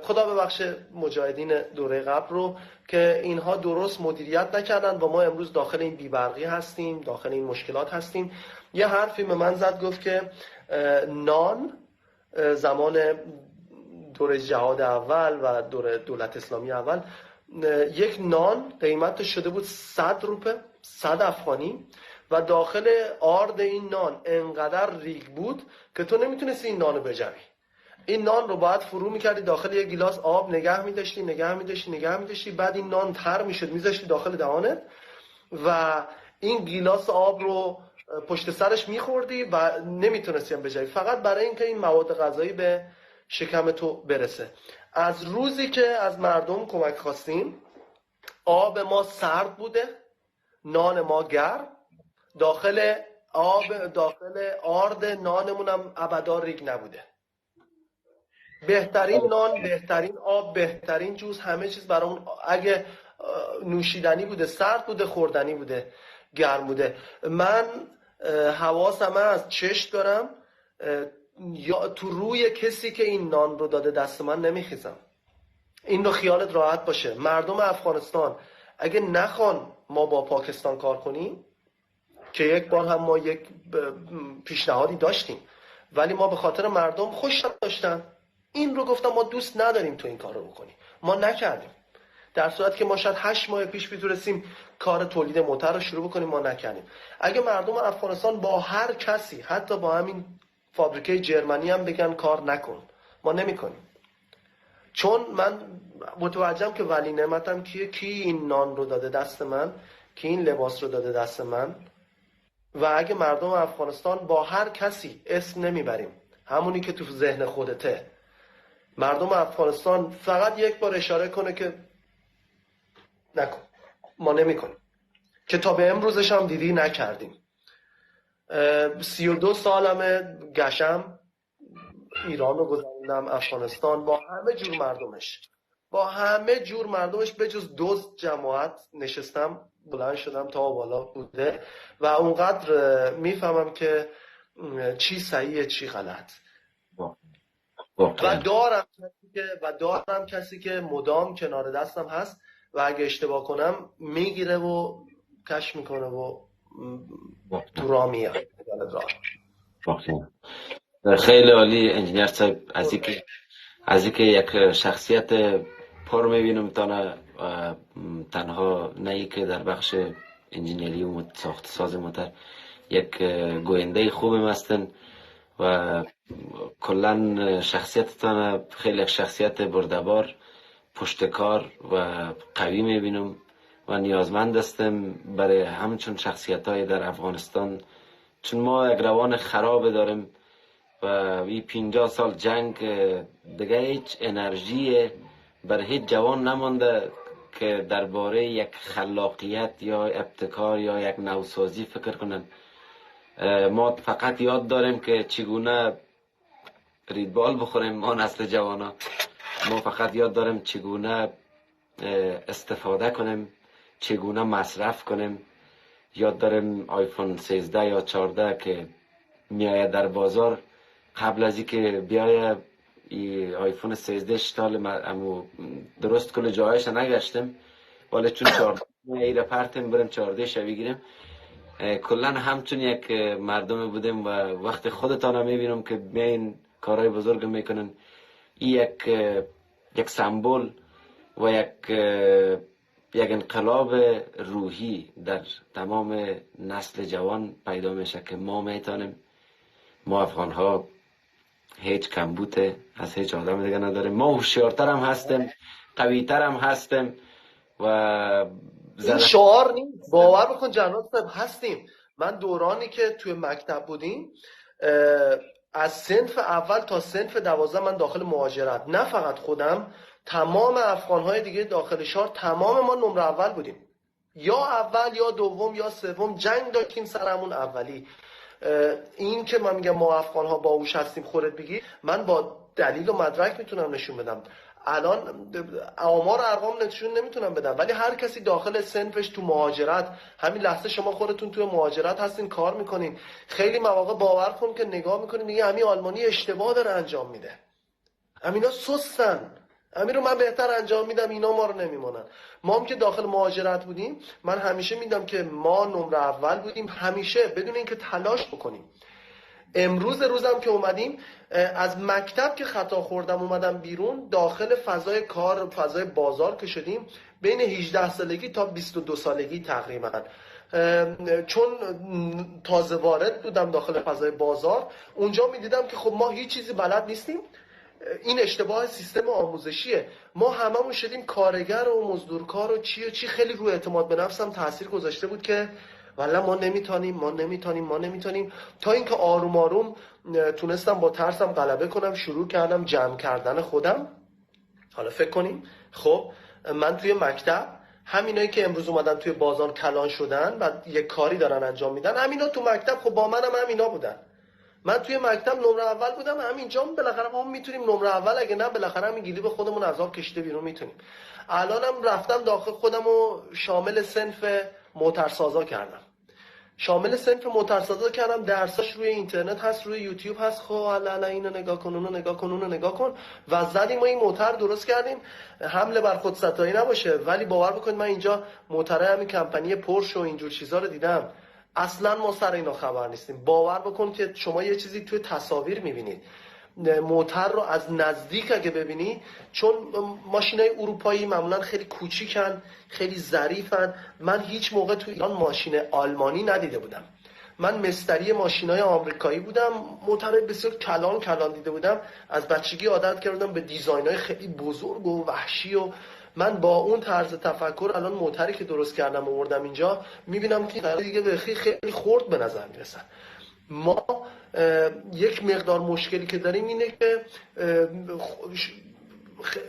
خدا ببخشه مجاهدین دوره قبل رو، که اینها درست مدیریت نکردن و ما امروز داخل این بیبرقی هستیم، داخل این مشکلات هستیم. یه حرفی به من زد، گفت که نان زمان دوره جهاد اول و دوره دولت اسلامی اول یک نان قیمتش شده بود 100 روپه، 100 افغانی، و داخل آرد این نان انقدر ریگ بود که تو نمیتونستی این نان رو بجوی. این نان رو باید فرو میکردی داخل یک گیلاس آب، نگه میداشتی، بعد این نان تر میشد میذاشتی داخل دهانت و این گیلاس آب رو پشت سرش میخوردی و نمیتونستی هم بجوی، فقط برای اینکه این مواد غذایی به شکم تو برسه. از روزی که از مردم کمک خواستیم، آب ما سرد بوده، نان ما گرم، داخل آرد نانمون هم ابدا ریگ نبوده. بهترین نان، بهترین آب، بهترین جوز، همه چیز برامون، اگه نوشیدنی بوده سرد بوده، خوردنی بوده گرم بوده. من حواسم از چشم دارم، یا تو روی کسی که این نان رو داده دست من نمیخیزم. این رو خیالت راحت باشه. مردم افغانستان اگه نخوان ما با پاکستان کار کنیم، که یک بار هم ما یک پیشنهادی داشتیم ولی ما به خاطر مردم خوش داشتن، این رو گفتم ما دوست نداریم تو این کار رو بکنی، ما نکردیم. در صورتی که ما شاید 8 ماه پیش میتونستیم کار تولید موتر رو شروع بکنیم، ما نکردیم. اگه مردم افغانستان با هر کسی، حتی با همین فابریکه جرمنی هم بگن کار نکن، ما نمیکنیم. چون من متوجهم که ولی نعمتم کیه، کی این نان رو داده دست من، کی این لباس رو داده دست من. و اگه مردم افغانستان با هر کسی اسم نمیبریم، همونی که تو ذهن خودته، مردم افغانستان فقط یک بار اشاره کنه که نکن، ما نمیکنیم، که تا به امروزش هم دیدی نکردیم. 32 سالمه گشم ایران رو گذروندم، افغانستان با همه جور مردمش، با همه جور مردمش، به جز دزد جماعت نشستم، بلند شدم تا بالا بوده و اونقدر میفهمم که چی صحیحه چی غلط. و دارم کسی که مدام کنار دستم هست و اگه اشتباه کنم میگیره و کش میکنه و تو راه میاد. خیلی عالی انجینیر صاحب. از اینکه یک شخصیت پر میبینم تنها نه ای که در بخش انجینیری و ساخت ساز موتر یک گوینده خوبم هستن و کلا شخصیتتان خیلی شخصیت بردبار، پشتکار و قوی میبینم و نیازمند هستم برای همچون شخصیت های در افغانستان، چون ما یک روان خراب داریم و این 50 سال جنگ دیگه هیچ انرژی بر هیچ جوان نمانده که درباره یک خلاقیت یا ابتکار یا یک نوسازی فکر کنن. ما فقط یاد داریم که چگونه ریدبال بخوریم، ما نسل جوانا ما فقط یاد داریم چگونه استفاده کنیم، چگونه مصرف کنیم. یاد داریم آیفون 13 یا 14 که میآید در بازار، قبل از اینکه بیایه آیفون 13 اشتال امو درست کل جایش نگشتم، ولی چون 14 ایره پرتم برم 14 شوی گیرم. کلا همچون یک مردم بودیم و وقت خودتان میبینم که میین کارهای بزرگ میکنن، این یک سمبل و یک انقلاب روحی در تمام نسل جوان پیدا میشه که ما میتونیم، ما افغان ها هیچ کمبوت از هیچ آدم دیگه نداریم، ما هوشیارتر هم هستیم، قویتر هم هستیم و این شعار نیست، باور بکن جناب صاحب هستیم. من دورانی که توی مکتب بودیم از صنف اول تا صنف 12 من داخل مهاجرت، نه فقط خودم، تمام افغان‌های دیگه داخل شهر، تمام ما نمره اول بودیم، یا اول یا دوم یا سوم، جنگ داشتیم سرمون اولی. این که من میگم ما افغان‌ها باهوش هستیم خودت بگی، من با دلیل و مدرک میتونم نشون بدم. الان آمار ارقام نشون نمیتونم بدم، ولی هر کسی داخل صنفش تو مهاجرت، همین لحظه شما خودتون تو مهاجرت هستین کار میکنین، خیلی مواقع باور کن که نگاه میکنین میگه همین آلمانی اشتباه داره انجام میده، همینا سستن، همین رو من بهتر انجام میدم، اینا ما رو نمیمونن. ما هم که داخل مهاجرت بودیم، من همیشه میدم که ما نمره اول بودیم، همیشه بدون اینکه تلاش بکنیم. روزم که اومدیم از مکتب که خطا خوردم اومدم بیرون، داخل فضای کار، فضای بازار که شدیم، بین 18 سالگی تا 22 سالگی تقریبا، چون تازه وارد بودم داخل فضای بازار، اونجا میدیدم که خب ما هیچ چیزی بلد نیستیم. این اشتباه سیستم آموزشیه، ما هممون شدیم کارگر و مزدورکار و چی خیلی روی اعتماد به نفسم تاثیر گذاشته بود که والا ما نمیتونیم تا اینکه آروم آروم تونستم با ترسم غلبه کنم، شروع کردم جمع کردن خودم. حالا فکر کنیم خب من توی مکتب، همینایی که امروز اومدن توی بازار کلان شدن و یک کاری دارن انجام میدن، همینا تو مکتب خب با منم همینا بودن. من توی مکتب نمره اول بودم، همینجا بالاخره ما میتونیم نمره اول، اگه نه بالاخره همین گیلی به خودمون عذاب کشیده بیرون میتونیم. الانم رفتم داخل خودمو شامل صنف موترسازا کردم، درساش روی اینترنت هست، روی یوتیوب هست. خب حالا اینو نگاه کن، اونو نگاه کن و زدیم ما این موتر درست کردیم. حمله بر خود ستایی نباشه، ولی باور بکنید من اینجا موتره همین کمپانی پورش و اینجور چیزا رو دیدم، اصلا ما سر اینا خبر نیستیم. باور بکن که شما یه چیزی توی تصاویر میبینید، موتر رو از نزدیک اگه ببینی، چون ماشینای اروپایی معمولا خیلی کوچیکن، خیلی ظریفن. من هیچ موقع تو ایران ماشین آلمانی ندیده بودم. من مستری ماشینای آمریکایی بودم، موتر بسیار کلان کلان دیده بودم. از بچگی عادت کردم به دیزاینای خیلی بزرگ و وحشی و من با اون طرز تفکر الان موتری که درست کردم آوردم اینجا، میبینم که دیگه به خیلی خرد به نظر میرسن. ما یک مقدار مشکلی که داریم اینه که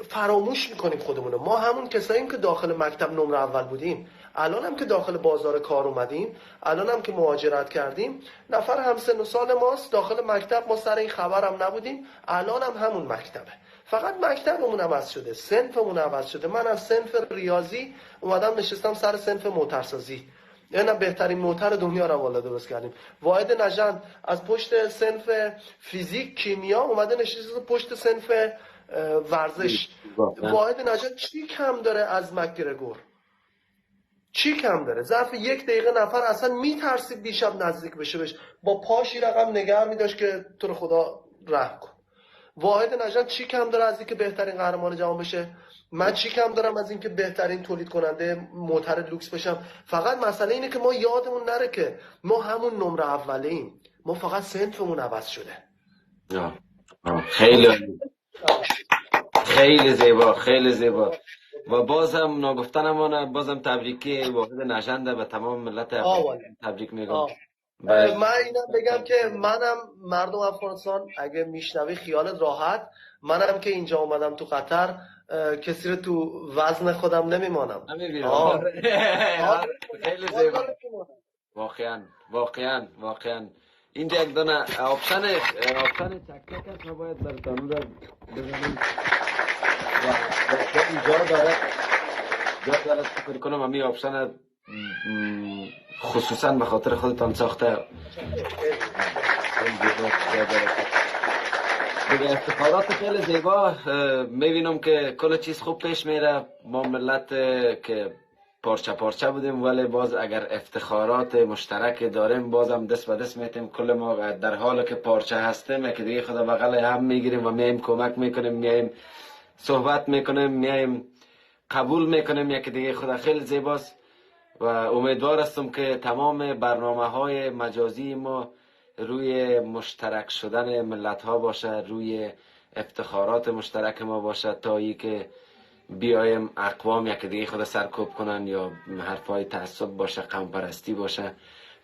فراموش میکنیم خودمونو. ما همون کساییم که داخل مکتب نمره اول بودیم، الان هم که داخل بازار کار اومدیم، الان هم که مهاجرت کردیم، نفر همسن و سال ماست داخل مکتب، ما سر این خبر هم نبودیم، الان هم همون مکتبه، فقط مکتبمون عوض شده، صنفمون عوض شده. من از صنف ریاضی اومدم نشستم سر صنف موترسازی، یعنی بهترین موتر دنیا رو والا درست کردیم. واحد نژند از پشت صنف فیزیک کیمیا اومده نشسته پشت صنف ورزش. واحد نژند چی کم داره از مکگرگور؟ چی کم داره؟ ظرف 1 دقیقه نفر اصلا میترسید دیشب نزدیک بشه بهش، با پاشی رقم نگه میداشت که تو رو خدا رحم کن. واحد نژند چی کم داره از اینکه بهترین قهرمان جهان بشه؟ من چی کم دارم از اینکه بهترین تولید کننده موتر لوکس بشم؟ فقط مسئله اینه که ما یادمون نره که ما همون نمره اولیم، ما فقط صنفمون عوض شده. خیلی خیلی زیبا، خیلی زیبا. و بازم ناگفتنمانه، بازم تبریکی واحد نژند به تمام ملت افغانستان تبریک میگم. من اینم بگم که منم مردم افغانستان اگه میشنوی خیالت راحت، منم که اینجا اومدم تو قطر کسی رو تو وزن خودم نمیمانم. خیلی زیبا. واقعا اینجا یک دونه آپشن چک است، ما باید براتون رو بزنیم و جا داره فکر کنم همین آپشن خصوصا به خاطر خودتان ساخته. دیگه افتخارات خیلی زیبا. میبینم که کل چیز خوب پیش میره. ما ملت که پارچه بودیم، ولی باز اگر افتخارات مشترک داریم بازم دست به دست میتیم. کل ما در حال که پارچه هستیم که دیگه خدا بغل هم میگیریم و میایم کمک میکنیم، میایم صحبت میکنیم، میایم قبول میکنیم یکی دیگه. خدا خیلی زیباست و امیدوار هستم که تمام برنامه‌های مجازی ما روی مشترک شدن ملت ها باشه، روی افتخارات مشترک ما باشه، تا ای که بیایم اقوام یکی دیگه خود سرکوب کنن، یا حرفای تعصب باشه، قوم پرستی باشه،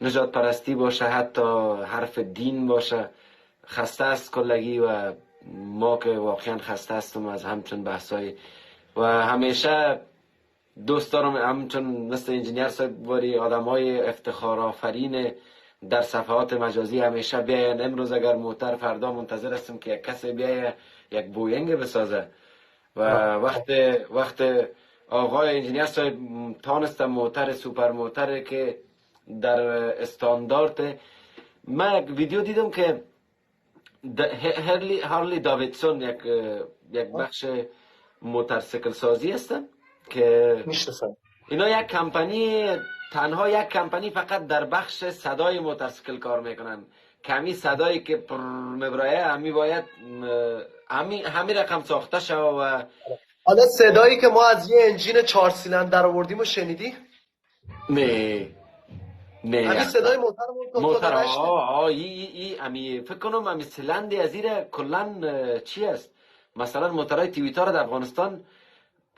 نژاد پرستی باشه، حتی حرف دین باشه. خسته است کلگی و ما که واقعا خسته هستم از همچون بحثای و همیشه دوست دارم همچون مثل انجینیر صاحب باری آدمای افتخار آفرین در صفحات مجازی همیشه بیاین. امروز اگر موتر، فردا منتظر هستم که یک کسی بیایه یک بوینگ بسازه و وقت آقای انجینیر صاحب تانست موتر سوپر موتر که در استاندارد. من یک ویدیو دیدم که هارلی داویدسون یک بخش موتورسیکل سازی هستن که میشناسم. اینا یک کمپانی، تنها یک کمپانی فقط در بخش صدای موتورسیکل کار میکنن. کمی صدایی که پر مبرایه همی باید همی رقم ساخته شد. و حالا صدایی که ما از یه انجین 4 سیلندر آوردیم و شنیدی؟ نه همین صدای موتر امی فکر کنم امی سیلندی از ایره کلن چی است. مثلا موترهای تویوتا در افغانستان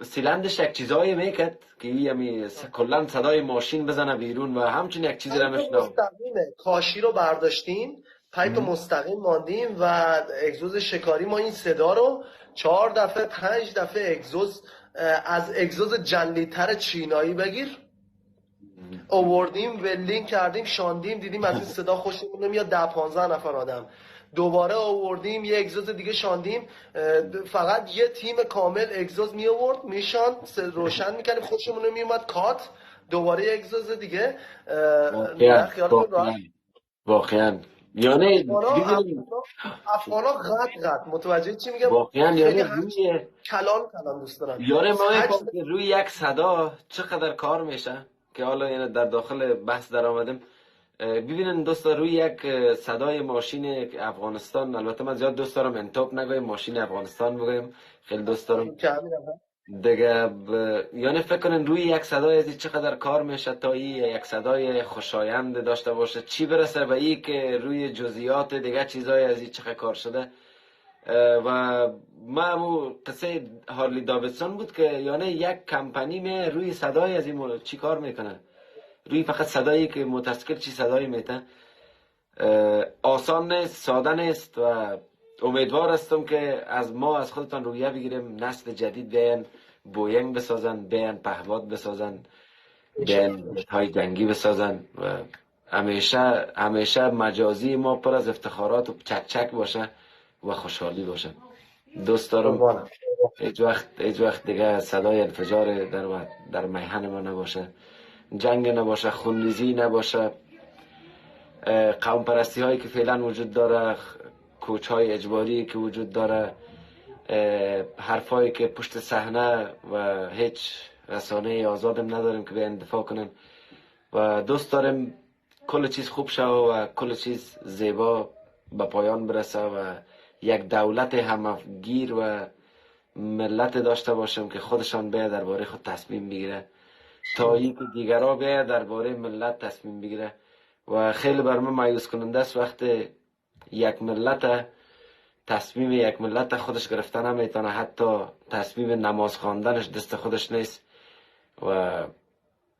سیلندش یک چیزایی میکرد که یعنی کلا صدای ماشین بزنه بیرون و همچین یک چیزی رو میشنم. کاشی رو برداشتیم، پایپ مستقیم ماندیم و اگزوز شکاری. ما این صدا رو 4 دفعه 5 دفعه اگزوز از اگزوز جنلیتر چینایی بگیر آوردیم، ولینگ کردیم، شاندیم، دیدیم از این صدا خوشمون نمیاد. 10-15 نفر آدم دوباره آوردیم، یه اگزوز دیگه شاندیم. فقط یه تیم کامل اگزوز می آورد، میشاند، روشن میکردیم، خوشمون نمیومد، کات، دوباره یه اگزوز دیگه. واقعا یعنی افغانا غد متوجه چی میگم؟ واقعا یعنی روی کلان دوست دارن. یاره ما روی یک صدا چقدر کار میشه که حالا یعنی در داخل بحث در آمدیم. ببینن دوستا، روی یک صدای ماشین افغانستان، البته من زیاد دوست دارم انتاپ نگویم، ماشین افغانستان بگویم، خیلی دوست دارم که همین هم. دیگه. یعنی فکر کنین روی یک صدای از این چقدر کار میشه تا این یک صدای خوشایند داشته باشه، چی برسه به این که روی جزئیات دیگه چیزای از این چقدر کار شده. و ما همون قصه هارلی داویدسون بود که یعنی یک کمپانی می روی صدای از این چی کار میکنه، روی فقط صدایی که متسکر چی صدایی میته. آسان نیست، ساده نیست و امیدوار هستم که از خودتان رویه بگیریم، نسل جدید بیان بوینگ بسازن، بیان پهباد بسازن، بیان های جنگی بسازن و همیشه مجازی ما پر از افتخارات و چک چک باشه و خوشحالی باشه. دوست دارم هیچ وقت دیگه صدای انفجار در میهن ما نباشه، جنگ نباشه، خونریزی نباشه، قوم پرستی هایی که فعلا وجود داره، کوچ های اجباری که وجود داره، حرفایی که پشت صحنه و هیچ رسانه آزادم نداریم که بیان دفاع کنن. و دوست داریم کل چیز خوب شه و کل چیز زیبا به پایان برسه و یک دولت همگیر و ملت داشته باشیم که خودشان بیاد درباره خود تصمیم بگیره تا اینکه دیگرها بیاد درباره ملت تصمیم بگیره. و خیلی بر من مایوس کننده است وقتی تصمیم یک ملت خودش گرفته نمیتونه، حتی تصمیم نماز خواندنش دست خودش نیست و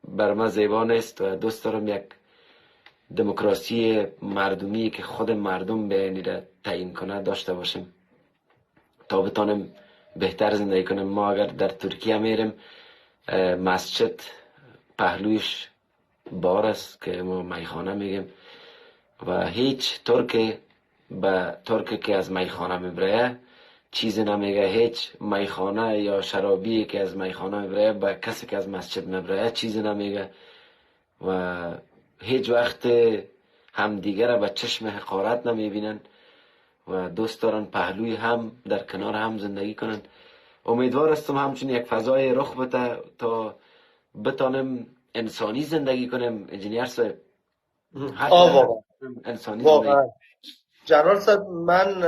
بر من زیبا نیست. و دوست دارم یک دموکراسی مردمی که خود مردم به تعیین کنه داشته باشیم تا بتونیم بهتر زندگی کنیم. ما اگر در ترکیه میریم، مسجد پهلویش بار است که ما میخانه میگیم و هیچ ترکی که از میخانه میبره چیزی نمیگه، هیچ میخانه یا شرابی که از میخانه میبره به کسی که از مسجد میبره چیزی نمیگه و هیچ وقت همدیگر به چشم حقارت نمیبینن و دوست دارن پهلوی هم در کنار هم زندگی کنن. امیدوار هستم همچنین یک فضای رخ بده تا بتانیم انسانی زندگی کنیم. انجینیر صاحب، واقعا انسانی زندگی. جنرال صاحب، من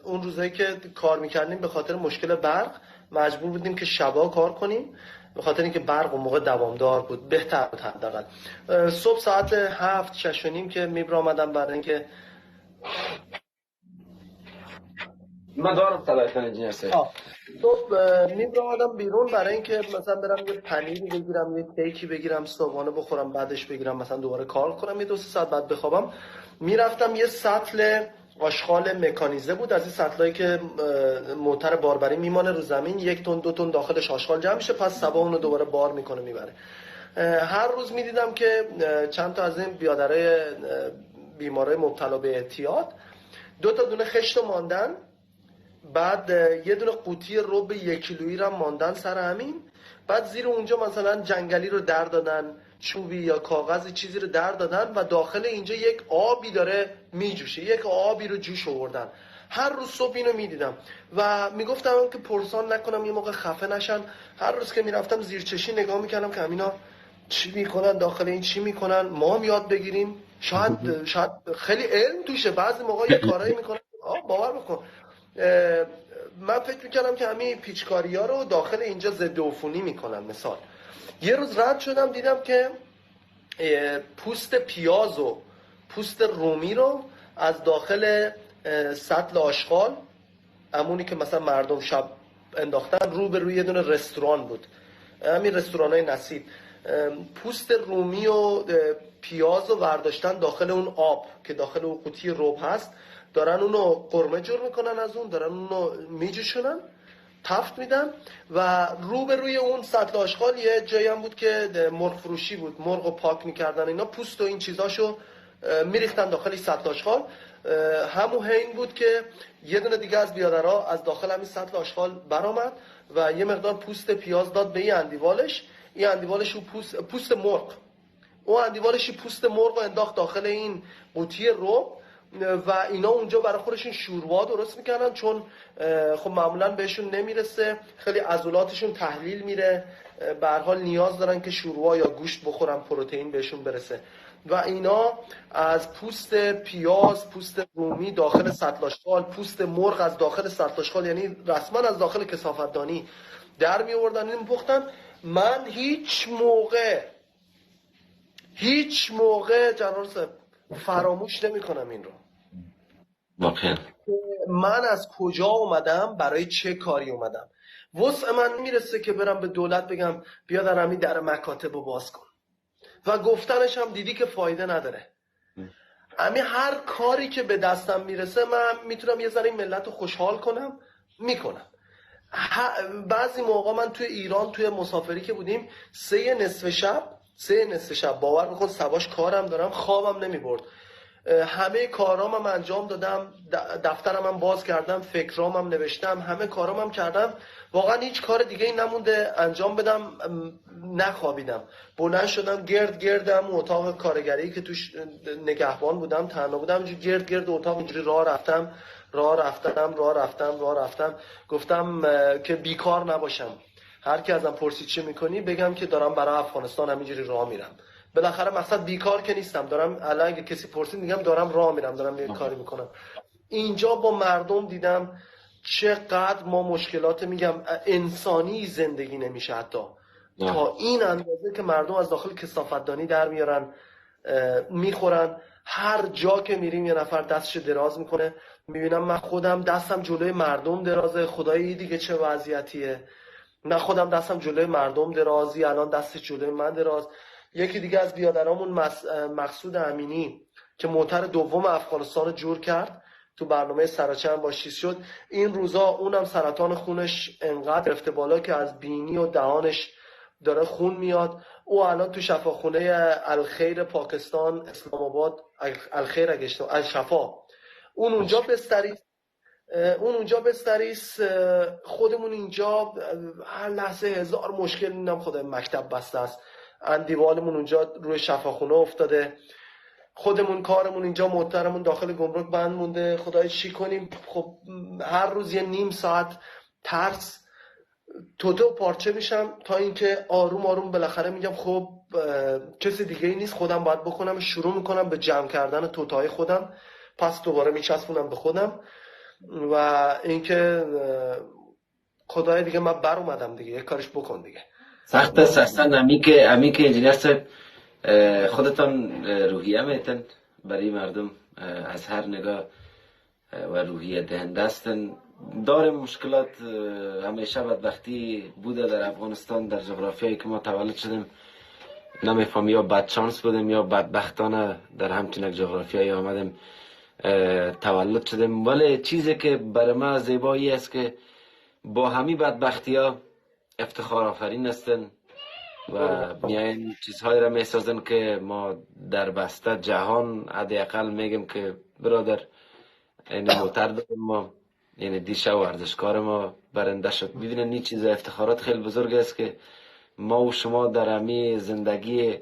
اون روزایی که کار میکردیم به خاطر مشکل برق مجبور بودیم که شبا کار کنیم، به خاطر اینکه برق اون موقع دوامدار بود، بهتر بود حداقل. صبح ساعت 7 6 و نیم که میبرامدم برای اینکه من دارم صدایتان انجینیر صاحب. صبح میبرامدم بیرون برای اینکه مثلا برم یه پنیری بگیرم، یه کیکی بگیرم، صبحانه بخورم، بعدش بگیرم مثلا دوباره کار کنم، یه 2-3 ساعت بعد بخوابم. میرفتم یه سطل آشغال مکانیزه بود، از این سطلایی که موتر باربری میمانه رو زمین، 1 تن 2 تن داخلش آشغال جمع میشه، پس صبح اونو دوباره بار میکنه میبره. هر روز میدیدم که چند تا از این بیادرای بیمارای مبتلا به اعتیاد 2 تا دونه خشت ماندن، بعد یه دونه قوطی رب 1 کیلویی رو ماندن سر همین، بعد زیر اونجا مثلا جنگلی رو در دادن، چوبی یا کاغذی چیزی رو در دادن و داخل اینجا یک آبی داره میجوشه، یک آبی رو جوش آوردن. هر روز صبح اینو میدیدم و میگفتم که پرسان نکنم یه موقع خفه نشن. هر روز که میرفتم زیر چشی نگاه میکردم که همینا چی میکنن، داخل این چی میکنن، ما هم یاد بگیریم. شاید خیلی علم توشه، بعضی موقع یه کارایی میکنن باور بکن. من فکر میکردم که همین پیچکاری ها رو داخل اینجا ضد عفونی میکنن. مثال یه روز رد شدم دیدم که پوست پیاز و پوست رومی رو از داخل سطل آشغال، همونی که مثلا مردم شب انداختن، رو به روی یه دونه رستوران بود، همین رستوران های نصیب، پوست رومی و پیاز رو برداشتن داخل اون آب که داخل اون قوطی رب هست، دارن اونو قرمه جور میکنن، از اون دارن اونو میجوشونن، تفت میدن و رو به روی اون سطل آشغال یه جایی هم بود که مرغ فروشی بود، مرغ رو پاک میکردن، اینا پوست و این چیزاشو میریختن داخل سطل آشغال. همون حین بود که یه دونه دیگه از بیادرها از داخل همین سطل آشغال برآمد و یه مقدار پوست پیاز داد به این اندیوالش، این اندیوالش رو پوست مرغ، اون اندیوالش پوست مرغ رو انداخت داخل این قوطی رب و اینا اونجا برای خودشون شوروا درست میکنن، چون خب معمولا بهشون نمیرسه، خیلی عضلاتشون تحلیل میره، به هر حال نیاز دارن که شوروا یا گوشت بخورن، پروتئین بهشون برسه. و اینا از پوست پیاز، پوست رومی داخل سطل‌آشغال، پوست مرغ از داخل سطل‌آشغال، یعنی رسما از داخل کثافت‌دانی در می آوردن این پختن. من هیچ موقع جنرال صاحب فراموش نمی کنم این رو. واقعا من از کجا اومدم، برای چه کاری اومدم. وسع من میرسه که برم به دولت بگم بیا در همین در مکاتب رو باز کن، و گفتنش هم دیدی که فایده نداره. همین هر کاری که به دستم میرسه من میتونم یه ذره این ملت رو خوشحال کنم، میکنم. بعضی موقع من توی ایران توی مسافری که بودیم سه نصف شب باور بکن سواش کارم دارم، خوابم نمیبرد. همه کارام هم انجام دادم، دفترم هم باز کردم، فکرام هم نوشتم، همه کارام هم کردم. واقعا هیچ کار دیگه ای نمونده انجام بدم. نخوابیدم، بلند شدم گردم اتاق کارگری که توش نگهبان بودم، تنها بودم، گرد اتاق اینجوری راه رفتم. گفتم که بیکار نباشم، هر کی ازم پرسید چه میکنی بگم که دارم برای افغانستان همینجوری راه میرم. بالاخره مقصد بیکار که نیستم، دارم الان اگه کسی پرسید میگم دارم راه میرم، دارم یه کاری میکنم. اینجا با مردم دیدم چقدر ما مشکلات میگم انسانی زندگی نمیشه حتی تا این اندازه که مردم از داخل کثافت‌دانی در میارن میخورن. هر جا که میریم یه نفر دستش دراز میکنه، میبینم من خودم دستم جلوی مردم درازه. خدایی دیگه چه وضعیتیه، من خودم دستم جلوی مردم درازی، الان دستش جلوی من دراز. یکی دیگه از بیادرامون مقصود امینی که موتر دوم افغانستان رو جور کرد، تو برنامه سراچه هم با چیز شد. این روزا اونم سرطان خونش انقدر رفته بالا که از بینی و دهانش داره خون میاد. او الان تو شفاخونه الخیر پاکستان اسلام آباد، الخیر اگه الشفا، اون اونجا بستریس. خودمون اینجا هر لحظه هزار مشکل میدم. خدای مکتب بسته است، اندیوالمون اونجا روی شفاخونه افتاده، خودمون کارمون اینجا محترمون داخل گمرک بند مونده. خدای چی کنیم؟ خب هر روز یه نیم ساعت ترس توته و پارچه میشم تا اینکه آروم بالاخره میگم خب کسی دیگه ای نیست، خودم باید بکنم. شروع میکنم به جمع کردن توتهای خودم، پس دوباره میچسبونم به خودم و اینکه خدای دیگه من بر اومدم دیگه، یک کارش بکن دیگه. سخت است اصلا. امی که انجینیر صاحب خودتان روحیه میتن برای مردم از هر نگاه و روحیه دهنده هستن. داریم مشکلات، همیشه بدبختی بوده در افغانستان، در جغرافیایی که ما تولد شدیم. نمیفهم یا بدشانس بودیم یا بدبختانه در همچین جغرافیایی آمدیم تولد شدیم. ولی چیزی که برای ما زیبایی است که با همین بدبختی ها افتخار آفرین هستن و میاین چیزهایی را میسازن که ما در بسته جهان حداقل میگم که برادر این موتر داریم ما، یعنی دیشه ورزشکار ما برنده شد. ببینن این چیز افتخارات خیلی بزرگ است که ما و شما در همی زندگی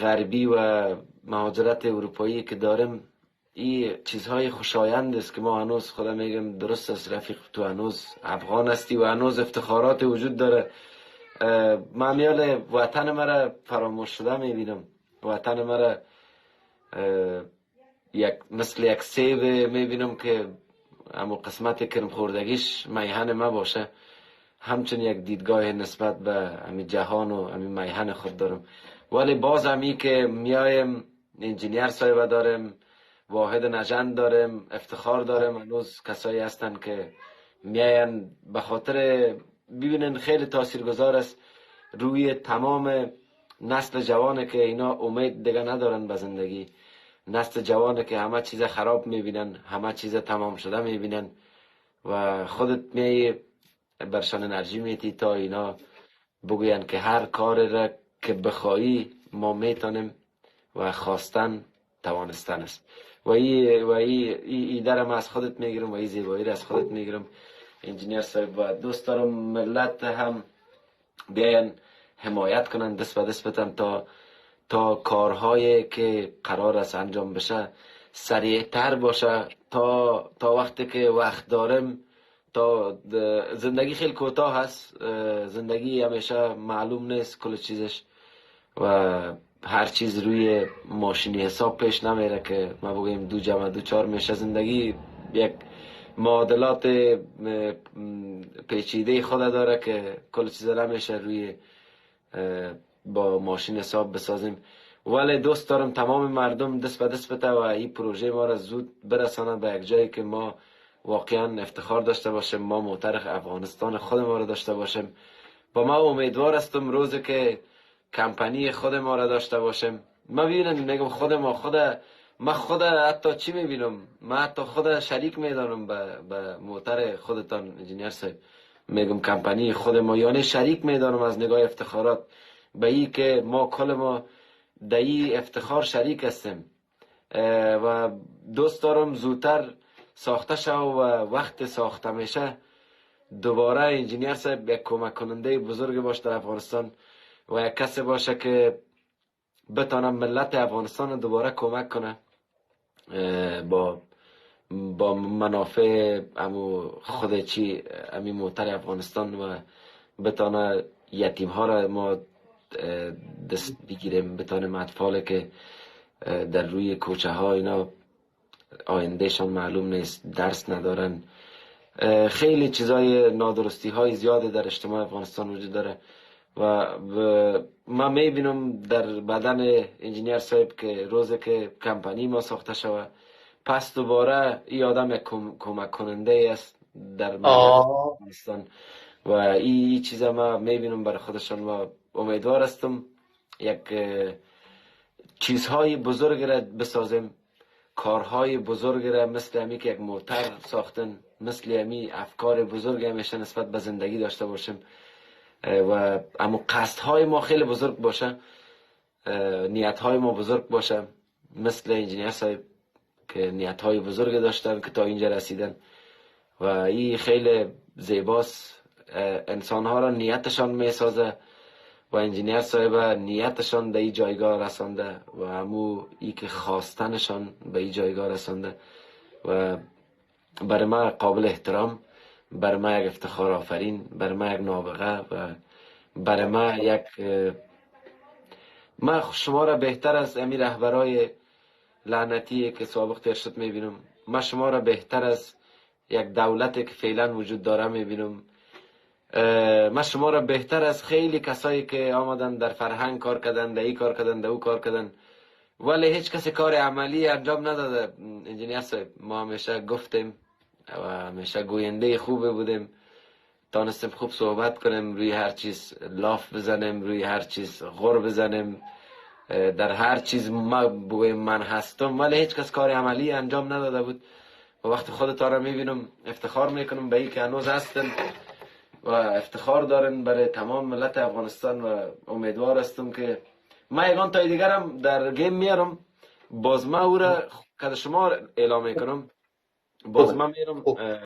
غربی و مهاجرت اروپایی که داریم این چیزهای خوشایند است که ما هنوز خدا میگم درست است رفیق، تو هنوز افغان هستی و هنوز افتخارات وجود داره. من میال وطن مرا فراموش شده میبینم، وطن مرا مثل یک سیب میبینم که اما قسمت کرم خوردگیش میهن ما باشه. همچون یک دیدگاه نسبت به همین جهان و همین میهن خود دارم. ولی باز همی که میایم انجینیر صاحب دارم، واحد نژند دارم، افتخار دارم. هنوز کسایی هستن که میاین به خاطر ببینن خیلی تاثیرگذار است روی تمام نسل جوانه که اینا امید دیگه ندارن به زندگی. نسل جوانه که همه چیز خراب میبینن، همه چیز تمام شده میبینن و خودت می برشان انرژی میتی تا اینا بگوین که هر کار را که بخوایی ما میتونیم و خواستن توانستن است. و این درم از خودت میگیرم و این زیبایی را از خودت میگیرم انجینیر صاحب. و دوست دارم ملت هم بیاین حمایت کنن دست به دست بتن تا کارهایی که قرار است انجام بشه سریعتر باشه. تا وقتی که وقت دارم، تا زندگی خیلی کوتاه هست، زندگی همیشه معلوم نیست کل چیزش و هر چیز روی ماشینی حساب پیش نمیره که ما بگویم 2+2=4 میشه. زندگی یک معادلات پیچیده خود داره که کل چیز نمیشه روی با ماشین حساب بسازیم. ولی دوست دارم تمام مردم دست به دست بده و این پروژه ما را زود برسانه به یک جایی که ما واقعا افتخار داشته باشیم، ما معترف افغانستان خود ما را داشته باشیم. و ما امیدوار هستم روزی که کمپانی خود ما را داشته باشیم. ما ببینم میگم ما خود حتی چی میبینم، ما حتی خود شریک میدانم به موتر خودتان انجینیر صاحب. میگم کمپانی خود ما یعنی شریک میدانم از نگاه افتخارات به این که ما کل ما در این افتخار شریک هستیم و دوست دارم زودتر ساخته شو و وقت ساخته میشه دوباره انجینیر صاحب یک کمک کننده بزرگ باشه در افغانستان و یک کسی باشه که بتانه ملت افغانستان دوباره کمک کنه با منافع امو خود چی امی موتر افغانستان و بتانه یتیم ها را ما دست بگیریم، بتانیم اطفال که در روی کوچه ها اینا آیندهشان معلوم نیست، درس ندارن. خیلی چیزای نادرستی های زیاده در اجتماع افغانستان وجود داره و ما میبینم در بدن انجینیر صاحب که روزی که کمپانی ما ساخته شود پس دوباره این آدم یک کمک کننده است در افغانستان و این چیزا ما میبینم برای خودشان و امیدوار هستم یک چیزهای بزرگ را بسازیم، کارهای بزرگ را مثل همی که یک موتر ساختن، مثل همی افکار بزرگ همیشه نسبت به زندگی داشته باشیم و اما قصدهای ما خیلی بزرگ باشه، نیتهای ما بزرگ باشه مثل انجینیر صاحب که نیتهای بزرگ داشتن که تا اینجا رسیدن و این خیلی زیباست. انسانها را نیتشان میسازه و انجینیر صاحب نیتشان به این جایگاه رسانده و همو ای که خواستنشان به این جایگاه رسانده و برای ما قابل احترام، برای ما یک افتخار آفرین، برای ما یک نابغه و برای ما یک ما شما را بهتر از امی رهبرای لعنتی که سابق تیر شد میبینم، ما شما را بهتر از یک دولتی که فعلا وجود داره میبینم، ما شما را بهتر از خیلی کسایی که آمدن در فرهنگ کار کردن، در این کار کردن، در او کار کردن ولی هیچ کسی کار عملی انجام نداده. انجینیر صاحب ما همیشه گفتیم و همیشه گوینده خوبه بودیم، تانستیم خوب صحبت کنیم، روی هر چیز لاف بزنیم، روی هر چیز غر بزنیم، در هر چیز ما بگویم من هستم، ولی هیچ کس کار عملی انجام نداده بود و وقتی خودتا را میبینم افتخار میکنم به این که هنوز هستن و افتخار دارن برای تمام ملت افغانستان و امیدوار هستم که ما یگان تای دیگرم در گیم میارم، باز ما او را که شما اعلام میکنم، باز ما میرم